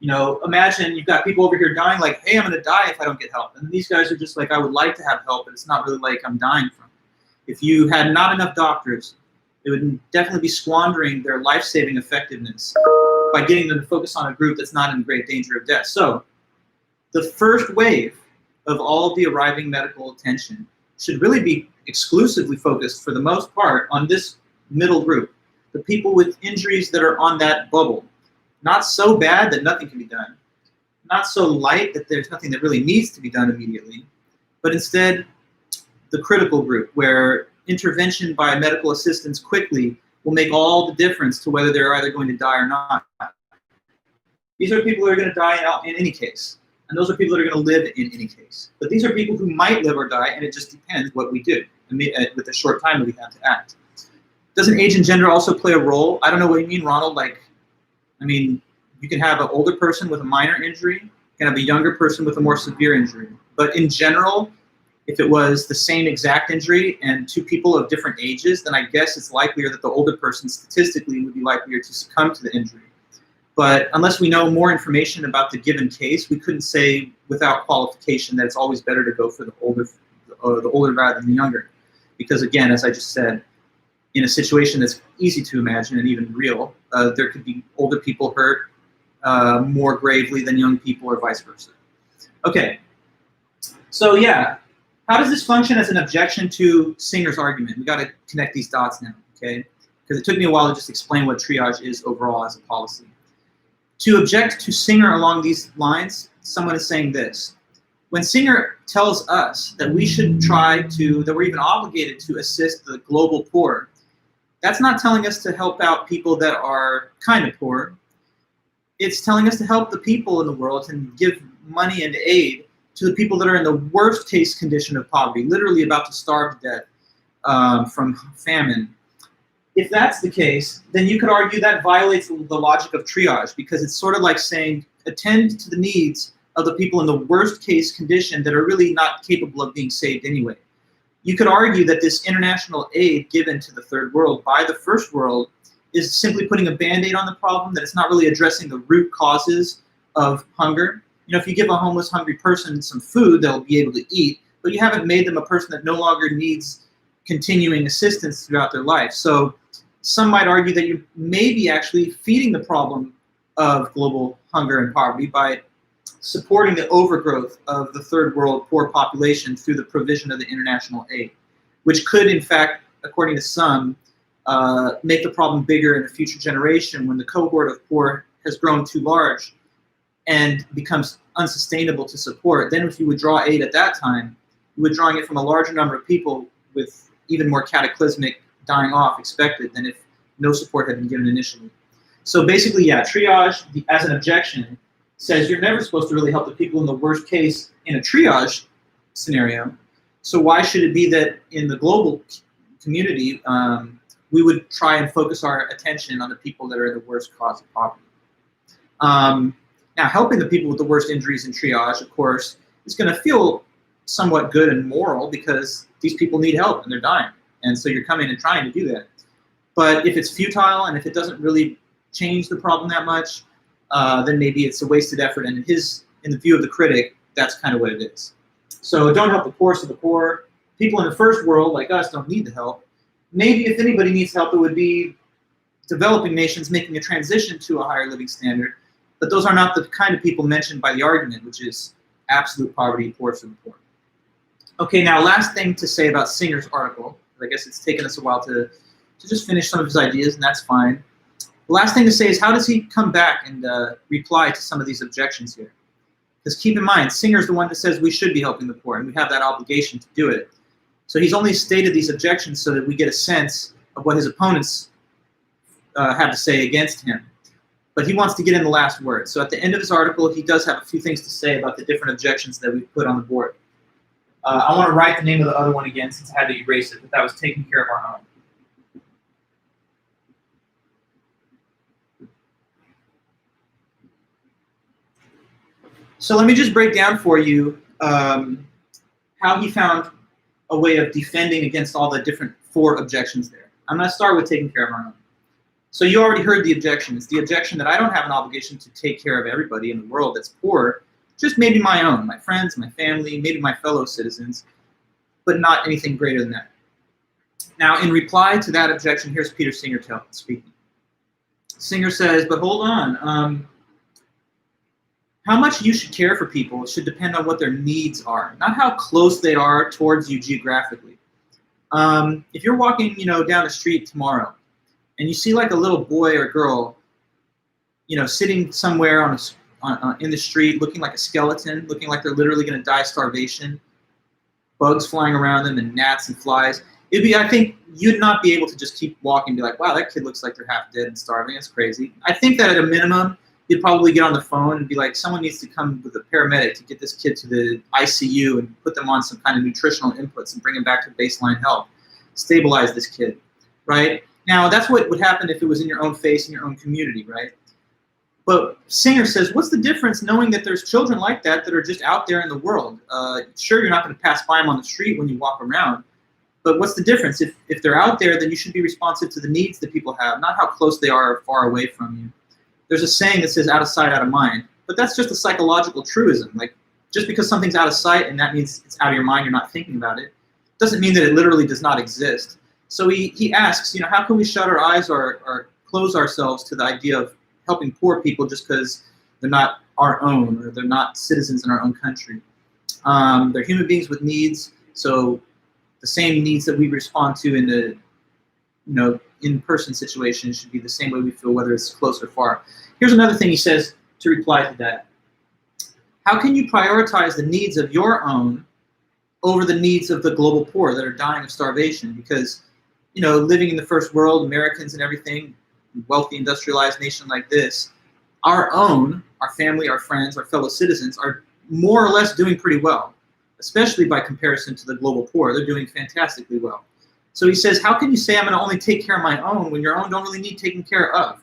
Imagine you've got people over here dying like, hey, I'm gonna die if I don't get help. And these guys are just like, I would like to have help, but it's not really like I'm dying from it. If you had not enough doctors, it would definitely be squandering their life-saving effectiveness by getting them to focus on a group that's not in great danger of death. So the first wave of all of the arriving medical attention should really be exclusively focused, for the most part, on this middle group, the people with injuries that are on that bubble. Not so bad that nothing can be done, not so light that there's nothing that really needs to be done immediately, but instead the critical group where intervention by medical assistance quickly will make all the difference to whether they're either going to die or not. These are people who are going to die in any case, and those are people that are going to live in any case. But these are people who might live or die, and it just depends what we do with the short time that we have to act. Doesn't age and gender also play a role? I don't know what you mean, Ronald. You can have an older person with a minor injury, you can have a younger person with a more severe injury. But in general, if it was the same exact injury and two people of different ages, then I guess it's likelier that the older person statistically would be likelier to succumb to the injury. But unless we know more information about the given case, we couldn't say without qualification that it's always better to go for the older rather than the younger. Because again, as I just said, in a situation that's easy to imagine and even real, there could be older people hurt more gravely than young people, or vice versa. Okay, so yeah, how does this function as an objection to Singer's argument? We got to connect these dots now, okay? Because it took me a while to just explain what triage is overall as a policy. To object to Singer along these lines, someone is saying this. When Singer tells us that we should that we're even obligated to assist the global poor, that's not telling us to help out people that are kind of poor. It's telling us to help the people in the world and give money and aid to the people that are in the worst case condition of poverty, literally about to starve to death from famine. if that's the case, then you could argue that violates the logic of triage, because it's sort of like saying attend to the needs of the people in the worst case condition that are really not capable of being saved anyway. You could argue that this international aid given to the third world by the first world is simply putting a Band-Aid on the problem, that it's not really addressing the root causes of hunger. You know, if you give a homeless, hungry person some food, they'll be able to eat, but you haven't made them a person that no longer needs continuing assistance throughout their life. So some might argue that you may be actually feeding the problem of global hunger and poverty by supporting the overgrowth of the third world poor population through the provision of the international aid, which could, in fact, according to some, make the problem bigger in a future generation when the cohort of poor has grown too large and becomes unsustainable to support. Then if you withdraw aid at that time, you're withdrawing it from a larger number of people with even more cataclysmic dying off expected than if no support had been given initially. So basically, yeah, triage as an objection says you're never supposed to really help the people in the worst case in a triage scenario. So why should it be that in the global community, we would try and focus our attention on the people that are in the worst cause of poverty? Now, helping the people with the worst injuries in triage, of course, is going to feel somewhat good and moral because these people need help and they're dying. And so you're coming and trying to do that. But if it's futile and if it doesn't really change the problem that much, then maybe it's a wasted effort. And in the view of the critic, that's kind of what it is. So don't help the poorest of the poor. People in the first world, like us, don't need the help. Maybe if anybody needs help, it would be developing nations making a transition to a higher living standard. But those are not the kind of people mentioned by the argument, which is absolute poverty, poorest of the poor. Okay, now last thing to say about Singer's article. I guess it's taken us a while to just finish some of his ideas, and that's fine. The last thing to say is, how does he come back and reply to some of these objections here? Because keep in mind, Singer's the one that says we should be helping the poor, and we have that obligation to do it. So he's only stated these objections so that we get a sense of what his opponents have to say against him. But he wants to get in the last word. So at the end of his article, he does have a few things to say about the different objections that we've put on the board. I want to write the name of the other one again since I had to erase it, but that was taking care of our own. So let me just break down for you how he found a way of defending against all the different 4 objections there. I'm going to start with taking care of our own. So you already heard the objection. It's the objection that I don't have an obligation to take care of everybody in the world that's poor, just maybe my own, my friends, my family, maybe my fellow citizens, but not anything greater than that. Now, in reply to that objection, here's Peter Singer speaking. Singer says, but hold on. How much you should care for people should depend on what their needs are, not how close they are towards you geographically. If you're walking, down the street tomorrow, and you see like a little boy or girl, sitting somewhere in the street, looking like a skeleton, looking like they're literally going to die of starvation, bugs flying around them and gnats and flies, I think you'd not be able to just keep walking and be like, wow, that kid looks like they're half dead and starving. That's crazy. I think that at a minimum, you'd probably get on the phone and be like, someone needs to come with a paramedic to get this kid to the ICU and put them on some kind of nutritional inputs and bring him back to baseline health. Stabilize this kid, right? Now, that's what would happen if it was in your own face, in your own community, right? But Singer says, what's the difference knowing that there's children like that that are just out there in the world? Sure, you're not going to pass by them on the street when you walk around, but what's the difference? If they're out there, then you should be responsive to the needs that people have, not how close they are or far away from you. There's a saying that says out of sight, out of mind, but that's just a psychological truism. Like, just because something's out of sight and that means it's out of your mind, you're not thinking about it, doesn't mean that it literally does not exist. So he asks, how can we shut our eyes or close ourselves to the idea of helping poor people just because they're not our own or they're not citizens in our own country? They're human beings with needs, so the same needs that we respond to in the in-person situation should be the same way we feel, whether it's close or far. Here's another thing he says to reply to that. How can you prioritize the needs of your own over the needs of the global poor that are dying of starvation? Because living in the first world, Americans and everything, wealthy industrialized nation like this, our family, our friends, our fellow citizens are more or less doing pretty well, especially by comparison to the global poor. They're doing fantastically well. So he says, how can you say I'm going to only take care of my own when your own don't really need taken care of?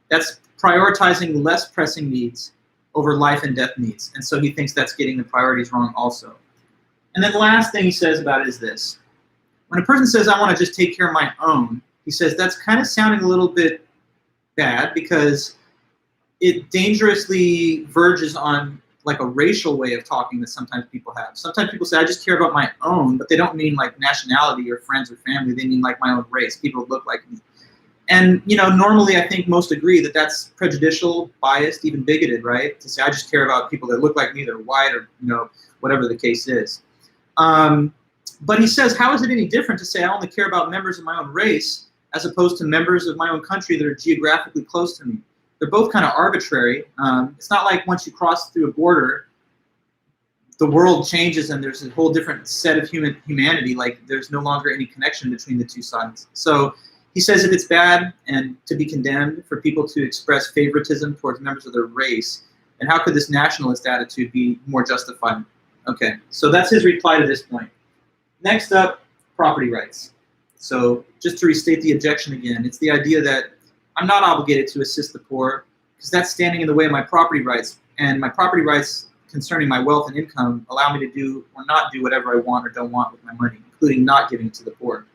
That's prioritizing less pressing needs over life and death needs. And so he thinks that's getting the priorities wrong also. And then the last thing he says about it is this. When a person says, I want to just take care of my own, he says that's kind of sounding a little bit bad because it dangerously verges on like a racial way of talking that sometimes people have. Sometimes people say, I just care about my own, but they don't mean like nationality or friends or family. They mean like my own race, people who look like me. And, you know, normally I think most agree that that's prejudicial, biased, even bigoted, right? To say, I just care about people that look like me, they're white or, you know, whatever the case is. But he says, how is it any different to say I only care about members of my own race as opposed to members of my own country that are geographically close to me? They're both kind of arbitrary. It's not like once you cross through a border, the world changes and there's a whole different set of humanity. Like there's no longer any connection between the two sides. So he says if it's bad and to be condemned for people to express favoritism towards members of their race, then how could this nationalist attitude be more justified? Okay, so that's his reply to this point. Next up, property rights. So just to restate the objection again, it's the idea that I'm not obligated to assist the poor because that's standing in the way of my property rights, and my property rights concerning my wealth and income allow me to do or not do whatever I want or don't want with my money, including not giving it to the poor.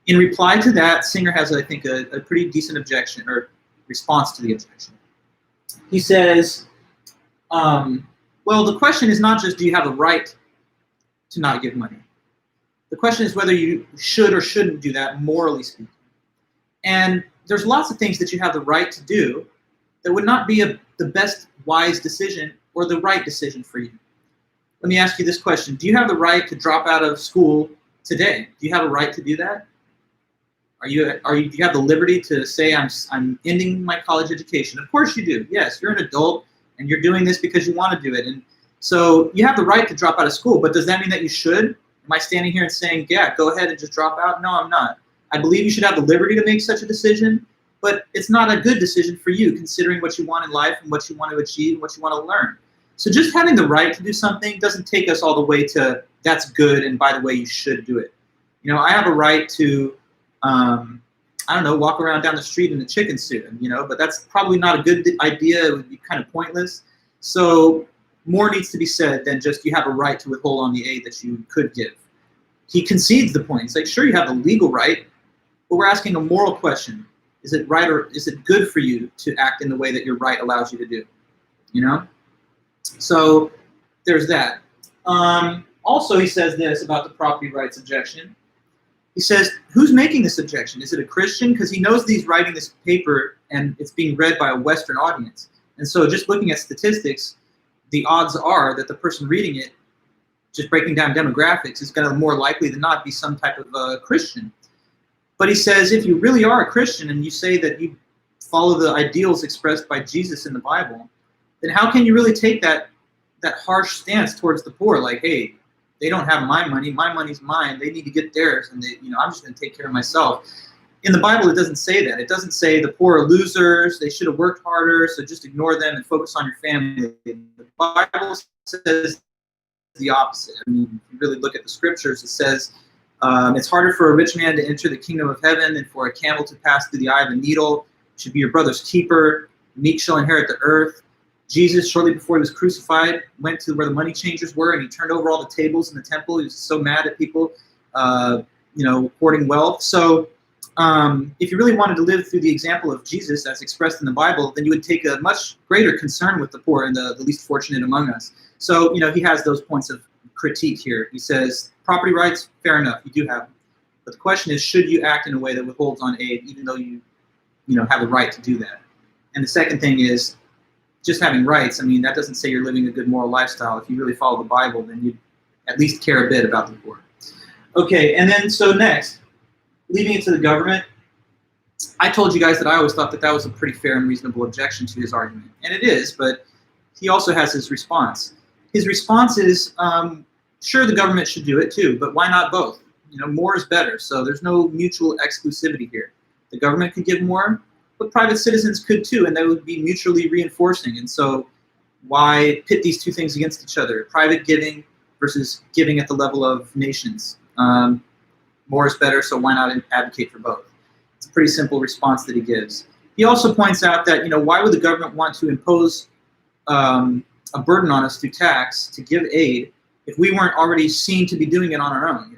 In reply to that, Singer has, I think, a pretty decent objection or response to the objection. He says, well, the question is not just do you have a right to not give money. The question is whether you should or shouldn't do that, morally speaking. And there's lots of things that you have the right to do that would not be the best wise decision or the right decision for you. Let me ask you this question. Do you have the right to drop out of school today? Do you have a right to do that? Do you have the liberty to say I'm ending my college education? Of course you do. Yes, you're an adult and you're doing this because you want to do it. And so you have the right to drop out of school, but does that mean that you should? Am I standing here and saying, yeah, go ahead and just drop out? No, I'm not. I believe you should have the liberty to make such a decision, but it's not a good decision for you considering what you want in life and what you want to achieve and what you want to learn. So just having the right to do something doesn't take us all the way to that's good and by the way you should do it. You know, I have a right to, I don't know, walk around down the street in a chicken suit, you know, but that's probably not a good idea. It would be kind of pointless. So more needs to be said than just you have a right to withhold on the aid that you could give. He concedes the point. He's like, sure, you have the legal right, but we're asking a moral question. Is it right or is it good for you to act in the way that your right allows you to do? You know? So there's that. Also, he says this about the property rights objection. He says, who's making this objection? Is it a Christian? Because he knows that he's writing this paper and it's being read by a Western audience. And so just looking at statistics, the odds are that the person reading it, just breaking down demographics, is going to more likely than not be some type of Christian. But he says, if you really are a Christian and you say that you follow the ideals expressed by Jesus in the Bible, then how can you really take that harsh stance towards the poor? Like, hey, they don't have my money's mine, they need to get theirs, and I'm just going to take care of myself. In the Bible, it doesn't say that. It doesn't say the poor are losers, they should have worked harder, so just ignore them and focus on your family. The Bible says the opposite. I mean, if you really look at the scriptures, it says it's harder for a rich man to enter the kingdom of heaven than for a camel to pass through the eye of a needle. You should be your brother's keeper. The meek shall inherit the earth. Jesus, shortly before he was crucified, went to where the money changers were, and he turned over all the tables in the temple. He was so mad at people, hoarding wealth. So if you really wanted to live through the example of Jesus as expressed in the Bible, then you would take a much greater concern with the poor and the least fortunate among us. So, he has those points of critique here. He says, property rights, fair enough, you do have them. But the question is, should you act in a way that withholds on aid, even though you have the right to do that? And the second thing is, just having rights, I mean, that doesn't say you're living a good moral lifestyle. If you really follow the Bible, then you at least care a bit about the poor. Okay, and then so next, leaving it to the government, I told you guys that I always thought that was a pretty fair and reasonable objection to his argument. And it is, but he also has his response. His response is, sure, the government should do it too, but why not both? More is better, so there's no mutual exclusivity here. The government could give more, but private citizens could too, and that would be mutually reinforcing. And so why pit these two things against each other? Private giving versus giving at the level of nations. More is better, so why not advocate for both? It's a pretty simple response that he gives. He also points out that, why would the government want to impose a burden on us through tax to give aid if we weren't already seen to be doing it on our own,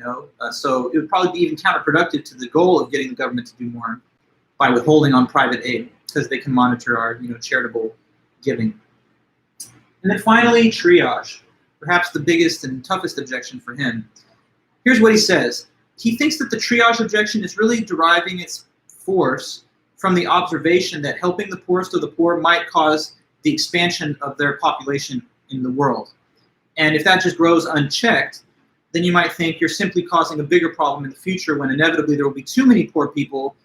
So it would probably be even counterproductive to the goal of getting the government to do more by withholding on private aid, because they can monitor our, charitable giving. And then finally, triage, perhaps the biggest and toughest objection for him. Here's what he says. He thinks that the triage objection is really deriving its force from the observation that helping the poorest of the poor might cause the expansion of their population in the world. And if that just grows unchecked, then you might think you're simply causing a bigger problem in the future when inevitably there will be too many poor people,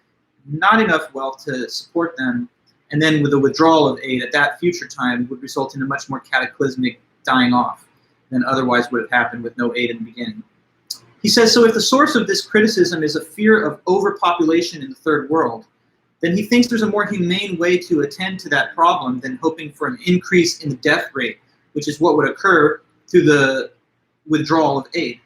not enough wealth to support them, and then with the withdrawal of aid at that future time would result in a much more cataclysmic dying off than otherwise would have happened with no aid in the beginning. He says, so if the source of this criticism is a fear of overpopulation in the third world, then he thinks there's a more humane way to attend to that problem than hoping for an increase in the death rate, which is what would occur through the withdrawal of aid.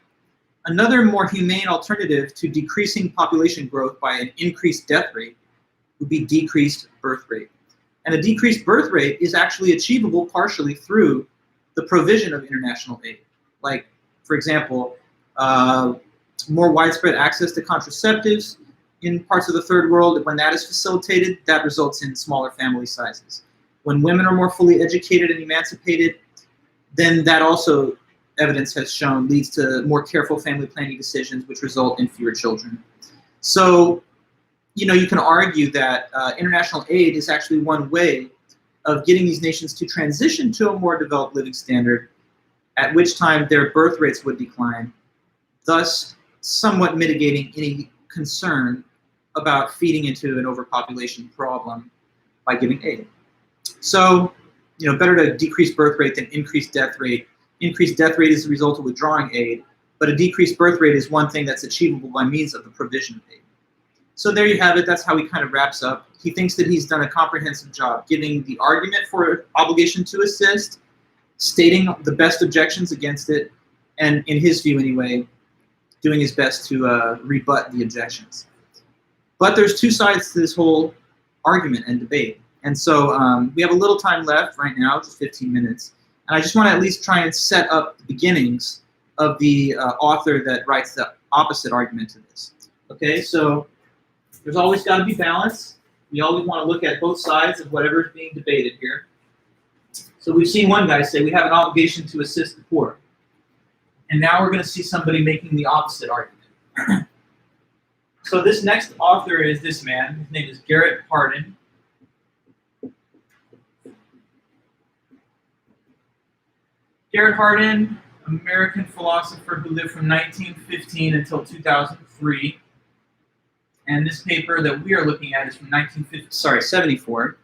Another more humane alternative to decreasing population growth by an increased death rate would be decreased birth rate. And a decreased birth rate is actually achievable partially through the provision of international aid. Like, for example, more widespread access to contraceptives in parts of the third world. When that is facilitated, that results in smaller family sizes. When women are more fully educated and emancipated, then that also, evidence has shown, leads to more careful family planning decisions, which result in fewer children. So, you can argue that international aid is actually one way of getting these nations to transition to a more developed living standard, at which time their birth rates would decline, thus somewhat mitigating any concern about feeding into an overpopulation problem by giving aid. So, better to decrease birth rate than increase death rate. Increased death rate is the result of withdrawing aid, but a decreased birth rate is one thing that's achievable by means of the provision of aid. So there you have it. That's how he kind of wraps up. He thinks that he's done a comprehensive job giving the argument for obligation to assist, stating the best objections against it, and in his view anyway, doing his best to rebut the objections. But there's two sides to this whole argument and debate. And so we have a little time left right now, just 15 minutes. And I just want to at least try and set up the beginnings of the author that writes the opposite argument to this. Okay, so there's always got to be balance. We always want to look at both sides of whatever is being debated here. So we've seen one guy say we have an obligation to assist the poor. And now we're going to see somebody making the opposite argument. So this next author is this man. His name is Garrett Hardin. Garrett Hardin, American philosopher who lived from 1915 until 2003. And this paper that we are looking at is from 74.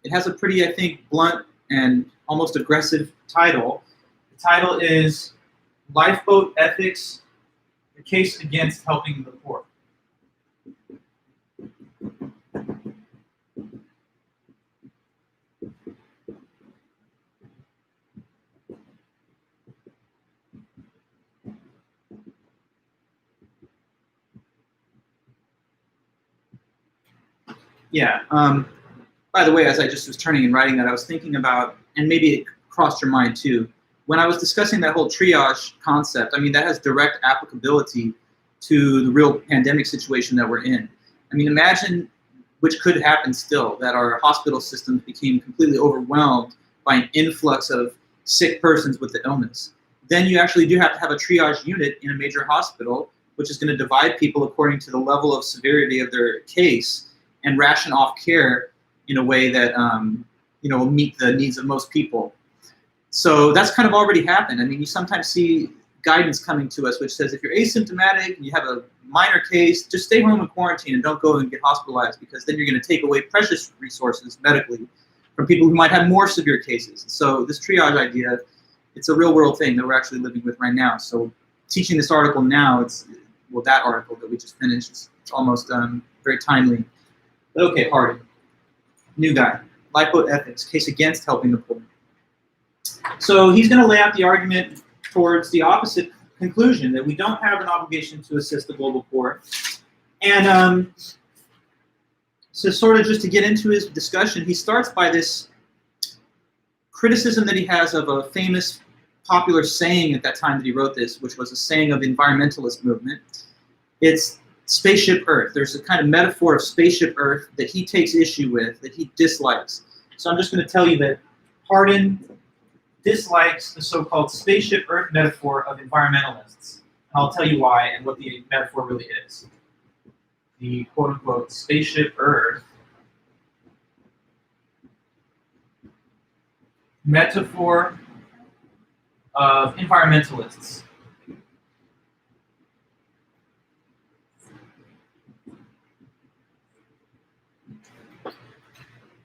It has a pretty, I think, blunt and almost aggressive title. The title is Lifeboat Ethics, the Case Against Helping the Poor. Yeah. By the way, as I just was turning and writing that, I was thinking about, and maybe it crossed your mind too, when I was discussing that whole triage concept, I mean, that has direct applicability to the real pandemic situation that we're in. I mean, imagine, which could happen still, that our hospital systems became completely overwhelmed by an influx of sick persons with the illness. Then you actually do have to have a triage unit in a major hospital, which is going to divide people according to the level of severity of their case and ration off care in a way that will meet the needs of most people. So that's kind of already happened. I mean, you sometimes see guidance coming to us which says if you're asymptomatic and you have a minor case, just stay home in quarantine and don't go and get hospitalized, because then you're going to take away precious resources medically from people who might have more severe cases. So this triage idea, it's a real world thing that we're actually living with right now. So teaching this article now, that article that we just finished, it's almost very timely. But okay, Hardin, new guy, Lifeboat Ethics, Case Against Helping the Poor. So he's going to lay out the argument towards the opposite conclusion that we don't have an obligation to assist the global poor. And so sort of just to get into his discussion, he starts by this criticism that he has of a famous popular saying at that time that he wrote this, which was a saying of the environmentalist movement. It's spaceship Earth. There's a kind of metaphor of spaceship Earth that he takes issue with, that he dislikes. So I'm just going to tell you that Hardin dislikes the so-called spaceship Earth metaphor of environmentalists. And I'll tell you why and what the metaphor really is. The quote-unquote spaceship Earth metaphor of environmentalists.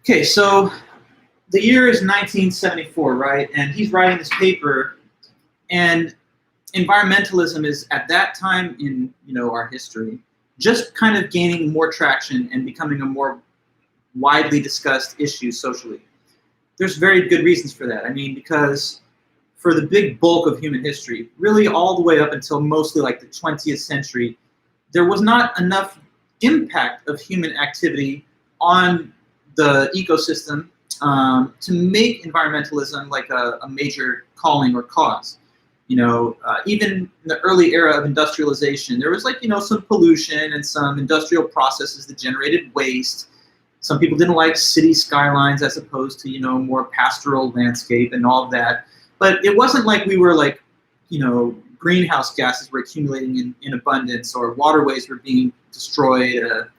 Okay, so the year is 1974, right? And he's writing this paper, and environmentalism is at that time in our history just kind of gaining more traction and becoming a more widely discussed issue socially. There's very good reasons for that. I mean, because for the big bulk of human history, really all the way up until mostly like the 20th century, there was not enough impact of human activity on the ecosystem to make environmentalism like a major calling or cause. Even in the early era of industrialization, there was some pollution and some industrial processes that generated waste. Some people didn't like city skylines as opposed to more pastoral landscape and all of that. But it wasn't like we were greenhouse gases were accumulating in abundance, or waterways were being destroyed,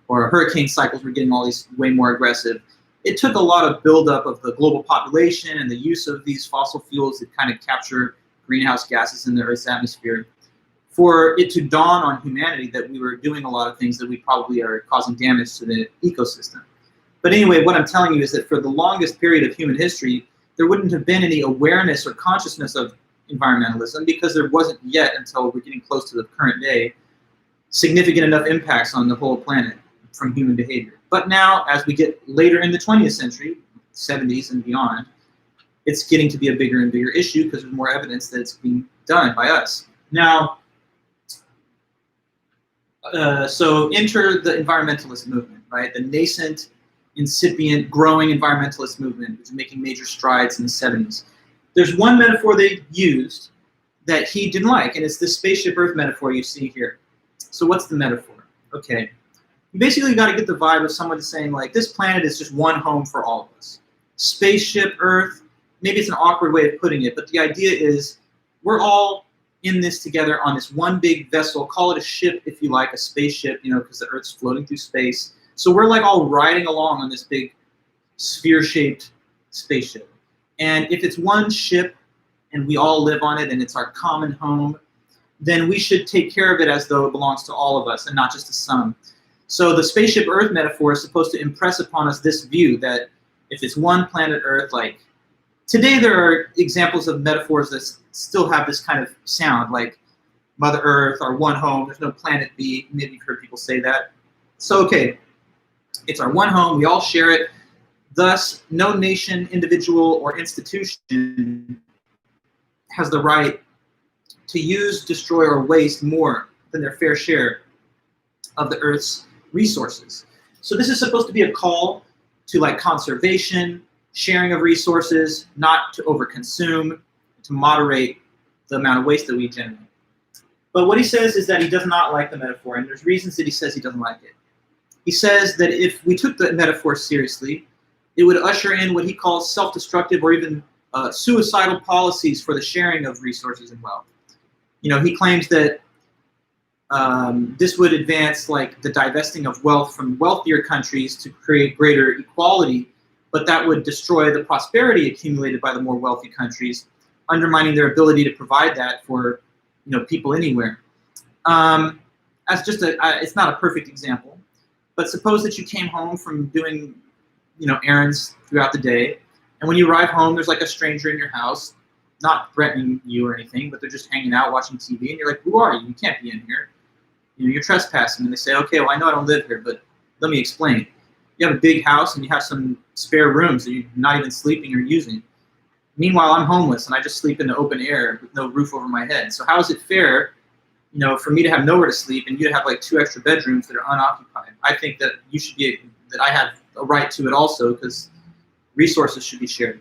or hurricane cycles were getting all these way more aggressive. It took a lot of buildup of the global population and the use of these fossil fuels that kind of capture greenhouse gases in the Earth's atmosphere for it to dawn on humanity that we were doing a lot of things that we probably are causing damage to the ecosystem. But anyway, what I'm telling you is that for the longest period of human history, there wouldn't have been any awareness or consciousness of environmentalism because there wasn't yet, until we're getting close to the current day, significant enough impacts on the whole planet from human behavior. But now, as we get later in the 20th century, 70s and beyond, it's getting to be a bigger and bigger issue because there's more evidence that it's being done by us. Now, so enter the environmentalist movement, right? The nascent, incipient, growing environmentalist movement, which is making major strides in the 70s. There's one metaphor they used that he didn't like, and it's this spaceship Earth metaphor you see here. So what's the metaphor? Okay. You basically got to get the vibe of someone saying, this planet is just one home for all of us. Spaceship Earth, maybe it's an awkward way of putting it, but the idea is we're all in this together on this one big vessel. Call it a ship if you like, a spaceship, because the Earth's floating through space. So we're all riding along on this big sphere-shaped spaceship. And if it's one ship and we all live on it and it's our common home, then we should take care of it as though it belongs to all of us and not just to some. So the spaceship Earth metaphor is supposed to impress upon us this view that if it's one planet Earth, today there are examples of metaphors that still have this kind of sound, like Mother Earth, our one home, there's no planet B. Maybe you've heard people say that. So, okay, it's our one home, we all share it. Thus, no nation, individual, or institution has the right to use, destroy, or waste more than their fair share of the Earth's resources. So this is supposed to be a call to conservation, sharing of resources, not to overconsume, to moderate the amount of waste that we generate. But what he says is that he does not like the metaphor, and there's reasons that he says he doesn't like it. He says that if we took the metaphor seriously, it would usher in what he calls self-destructive or even suicidal policies for the sharing of resources and wealth. He claims that this would advance the divesting of wealth from wealthier countries to create greater equality, but that would destroy the prosperity accumulated by the more wealthy countries, undermining their ability to provide that for people anywhere. As just it's not a perfect example, but suppose that you came home from doing errands throughout the day, and when you arrive home, there's a stranger in your house, not threatening you or anything, but they're just hanging out watching TV, and you're like, who are you? You can't be in here. You're trespassing. And they say, okay, well, I know I don't live here, but let me explain. You have a big house and you have some spare rooms that you're not even sleeping or using. Meanwhile, I'm homeless and I just sleep in the open air with no roof over my head. So how is it fair, for me to have nowhere to sleep and you to have like 2 extra bedrooms that are unoccupied? I think that that I have a right to it also, because resources should be shared.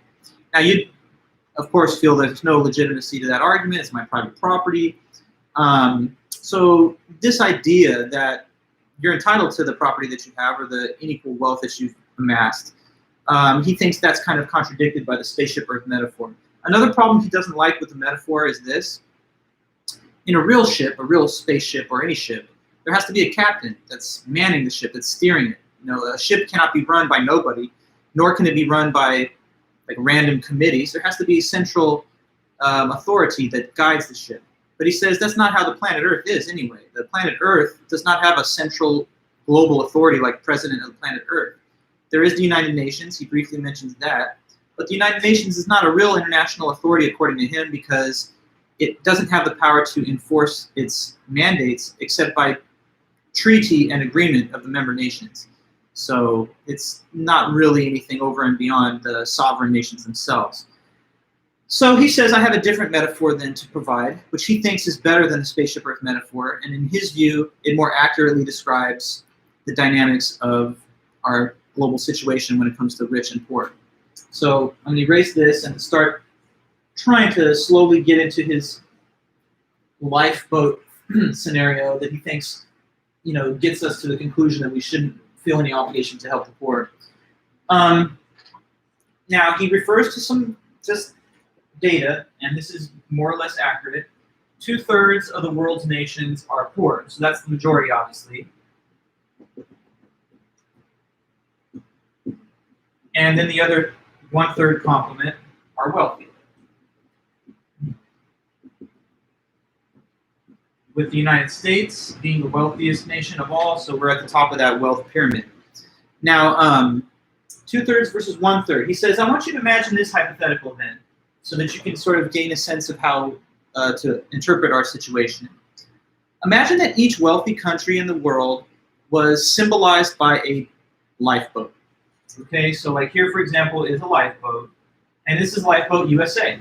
Now, you, of course, feel that there's no legitimacy to that argument. It's my private property. So this idea that you're entitled to the property that you have or the unequal wealth that you've amassed, he thinks that's kind of contradicted by the spaceship Earth metaphor. Another problem he doesn't like with the metaphor is this. In a real ship, a real spaceship or any ship, there has to be a captain that's manning the ship, that's steering it. A ship cannot be run by nobody, nor can it be run by like random committees. There has to be a central authority that guides the ship. But he says that's not how the planet Earth is anyway. The planet Earth does not have a central global authority like president of the planet Earth. There is the United Nations. He briefly mentions that. But the United Nations is not a real international authority according to him, because it doesn't have the power to enforce its mandates except by treaty and agreement of the member nations. So it's not really anything over and beyond the sovereign nations themselves. So he says, I have a different metaphor then to provide, which he thinks is better than the spaceship Earth metaphor. And in his view, it more accurately describes the dynamics of our global situation when it comes to rich and poor. So I'm going to erase this and start trying to slowly get into his lifeboat scenario that he thinks, gets us to the conclusion that we shouldn't feel any obligation to help the poor. Now, he refers to some just data, and this is more or less accurate. 2/3 of the world's nations are poor, so that's the majority, obviously. And then the other 1/3 complement are wealthy, with the United States being the wealthiest nation of all, so we're at the top of that wealth pyramid. Now, 2/3 versus 1/3. He says, I want you to imagine this hypothetical event so that you can sort of gain a sense of how to interpret our situation. Imagine that each wealthy country in the world was symbolized by a lifeboat. Okay, so like here, for example, is a lifeboat, and this is Lifeboat USA.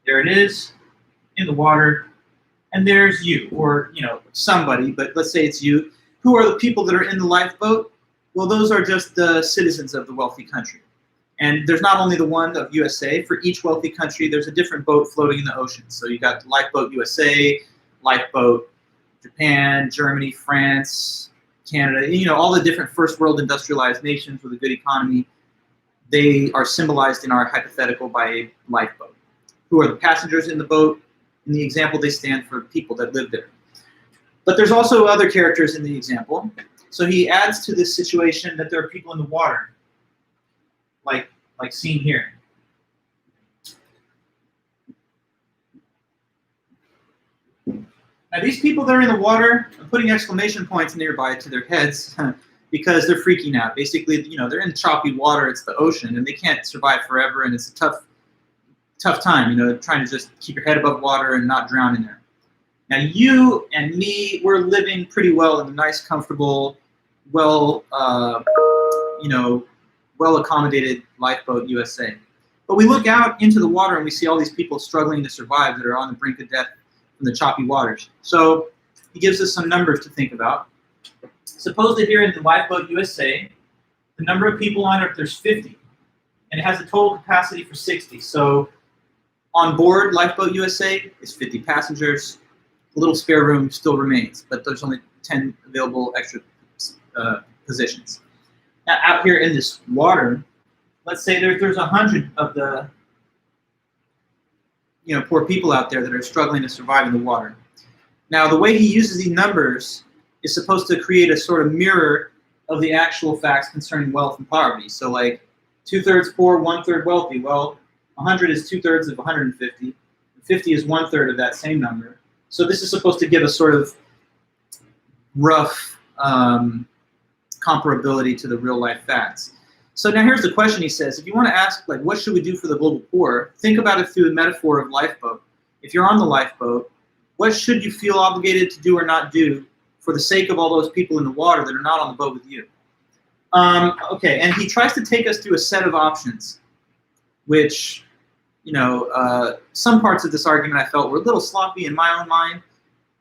There it is in the water. And there's you, or somebody, but let's say it's you. Who are the people that are in the lifeboat? Well, those are just the citizens of the wealthy country. And there's not only the one of USA. For each wealthy country, there's a different boat floating in the ocean. So you got Lifeboat USA, Lifeboat Japan, Germany, France, Canada. All the different first world industrialized nations with a good economy. They are symbolized in our hypothetical by a lifeboat. Who are the passengers in the boat? In the example, they stand for people that live there. But there's also other characters in the example. So he adds to this situation that there are people in the water, like seen here. Now these people that are in the water, I'm putting exclamation points nearby to their heads because they're freaking out. Basically, they're in choppy water, it's the ocean, and they can't survive forever, and it's a tough time, trying to just keep your head above water and not drown in there. Now you and me, we're living pretty well in a nice, comfortable, well accommodated lifeboat USA. But we look out into the water and we see all these people struggling to survive that are on the brink of death from the choppy waters. So he gives us some numbers to think about. Suppose that here in the Lifeboat USA, the number of people on it, there's 50, and it has a total capacity for 60. So on board Lifeboat USA is 50 passengers. A little spare room still remains, but there's only 10 available extra positions. Now out here in this water, let's say there's 100 of the poor people out there that are struggling to survive in the water. Now the way he uses these numbers is supposed to create a sort of mirror of the actual facts concerning wealth and poverty. So like 2/3 poor, 1/3 wealthy. Well, 100 is 2/3 of 150. 50 is 1/3 of that same number. So this is supposed to give a sort of rough comparability to the real life facts. So now here's the question, he says. If you want to ask, like, what should we do for the global poor? Think about it through the metaphor of lifeboat. If you're on the lifeboat, what should you feel obligated to do or not do for the sake of all those people in the water that are not on the boat with you? Okay, and he tries to take us through a set of options, which some parts of this argument I felt were a little sloppy in my own mind,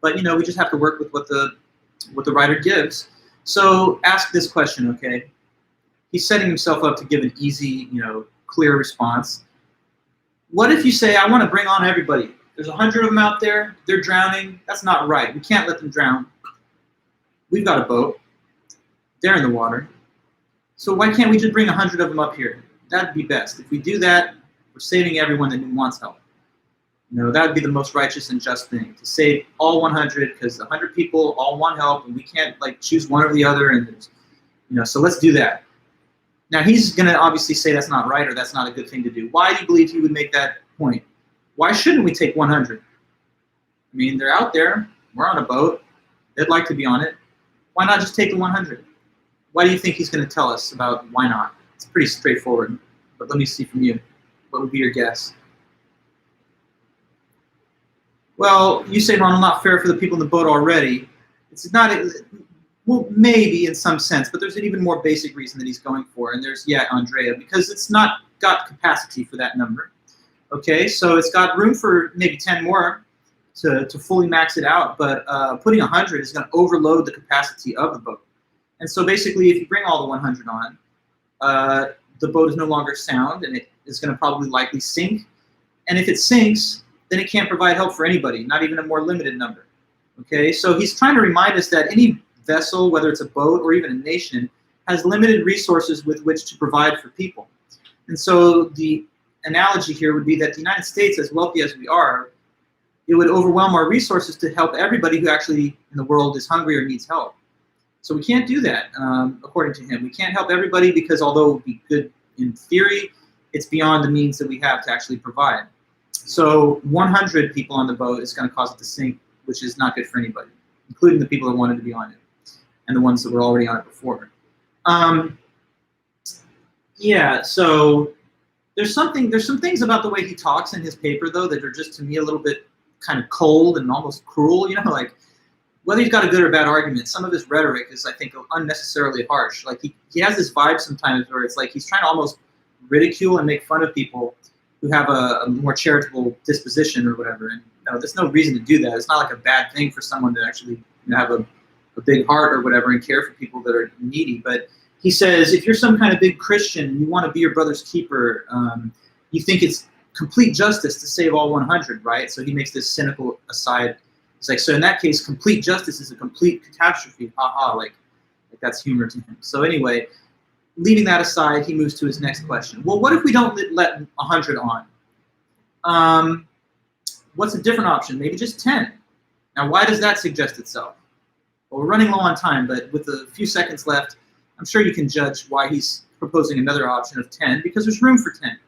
but we just have to work with what the writer gives. So ask this question, okay? He's setting himself up to give an easy, clear response. What if you say, I want to bring on everybody? There's 100 of them out there. They're drowning. That's not right. We can't let them drown. We've got a boat. They're in the water. So why can't we just bring 100 of them up here? That'd be best. If we do that, we're saving everyone that wants help. That would be the most righteous and just thing, to save all 100, because 100 people all want help, and we can't choose one or the other. And there's, so let's do that. Now he's going to obviously say that's not right, or that's not a good thing to do. Why do you believe he would make that point? Why shouldn't we take 100? I mean, they're out there. We're on a boat. They'd like to be on it. Why not just take the 100? Why do you think he's going to tell us about why not? It's pretty straightforward. But let me see from you. What would be your guess? Well, you say, Ronald, not fair for the people in the boat already. It's not, well, maybe in some sense, but there's an even more basic reason that he's going for. And there's, Andrea, because it's not got capacity for that number. Okay, so it's got room for maybe 10 more to fully max it out, but putting 100 is going to overload the capacity of the boat. And so basically, if you bring all the 100 on, the boat is no longer sound, and it is going to probably likely sink. And if it sinks, then it can't provide help for anybody, not even a more limited number. Okay, so he's trying to remind us that any vessel, whether it's a boat or even a nation, has limited resources with which to provide for people. And so the analogy here would be that the United States, as wealthy as we are, it would overwhelm our resources to help everybody who actually in the world is hungry or needs help. So we can't do that, according to him. We can't help everybody because although it would be good in theory, it's beyond the means that we have to actually provide. So 100 people on the boat is going to cause it to sink, which is not good for anybody, including the people that wanted to be on it and the ones that were already on it before. So there's some things about the way he talks in his paper, though, that are just, to me, a little bit kind of cold and almost cruel, whether he's got a good or bad argument, some of his rhetoric is, I think, unnecessarily harsh. He has this vibe sometimes where it's like he's trying to almost ridicule and make fun of people who have a more charitable disposition or whatever. And there's no reason to do that. It's not like a bad thing for someone to actually have a big heart or whatever and care for people that are needy. But he says, if you're some kind of big Christian, you want to be your brother's keeper, you think it's complete justice to save all 100, right? So he makes this cynical aside. It's like, so in that case, complete justice is a complete catastrophe. Like that's humor to him. So anyway, leaving that aside, he moves to his next question. Well, what if we don't let 100 on? What's a different option? Maybe just 10. Now, why does that suggest itself? Well, we're running low on time, but with a few seconds left, I'm sure you can judge why he's proposing another option of 10, because there's room for 10.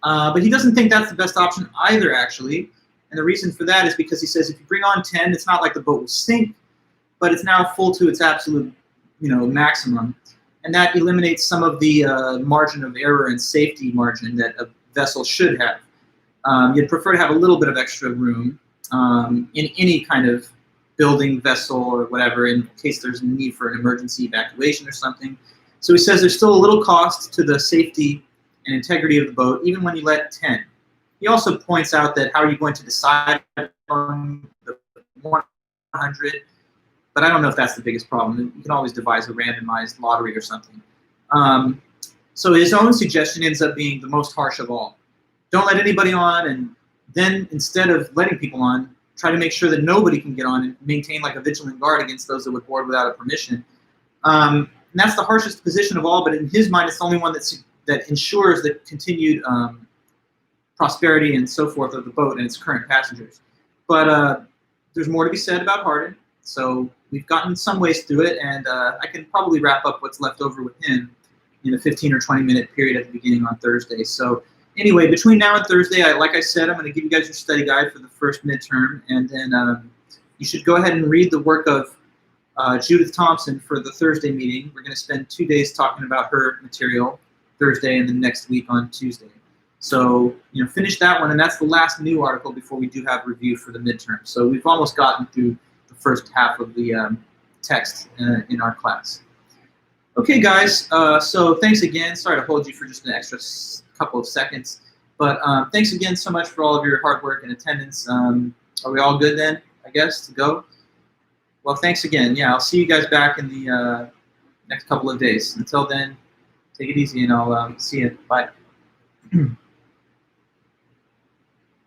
But he doesn't think that's the best option either, actually. And the reason for that is because he says if you bring on 10, it's not like the boat will sink, but it's now full to its absolute, maximum. And that eliminates some of the margin of error and safety margin that a vessel should have. You'd prefer to have a little bit of extra room in any kind of building vessel or whatever in case there's a need for an emergency evacuation or something. So he says there's still a little cost to the safety and integrity of the boat, even when you let 10. He also points out that how are you going to decide on the 100? But I don't know if that's the biggest problem. You can always devise a randomized lottery or something. So his own suggestion ends up being the most harsh of all. Don't let anybody on, and then instead of letting people on, try to make sure that nobody can get on and maintain like a vigilant guard against those that would board without a permission. And that's the harshest position of all, but in his mind, it's the only one that ensures the continued prosperity and so forth of the boat and its current passengers. But there's more to be said about Hardin. So we've gotten some ways through it, and I can probably wrap up what's left over with him in a 15 or 20 minute period at the beginning on Thursday. So anyway, between now and Thursday, like I said, I'm going to give you guys your study guide for the first midterm, and then you should go ahead and read the work of Judith Thompson for the Thursday meeting. We're going to spend 2 days talking about her material, Thursday and then next week on Tuesday. So, finish that one, and that's the last new article before we do have review for the midterm. So we've almost gotten through the first half of the text in our class. Okay, guys, so thanks again. Sorry to hold you for just an extra couple of seconds. But thanks again so much for all of your hard work and attendance. Are we all good then, I guess, to go? Well, thanks again. Yeah, I'll see you guys back in the next couple of days. Until then, take it easy, and I'll see you. Bye.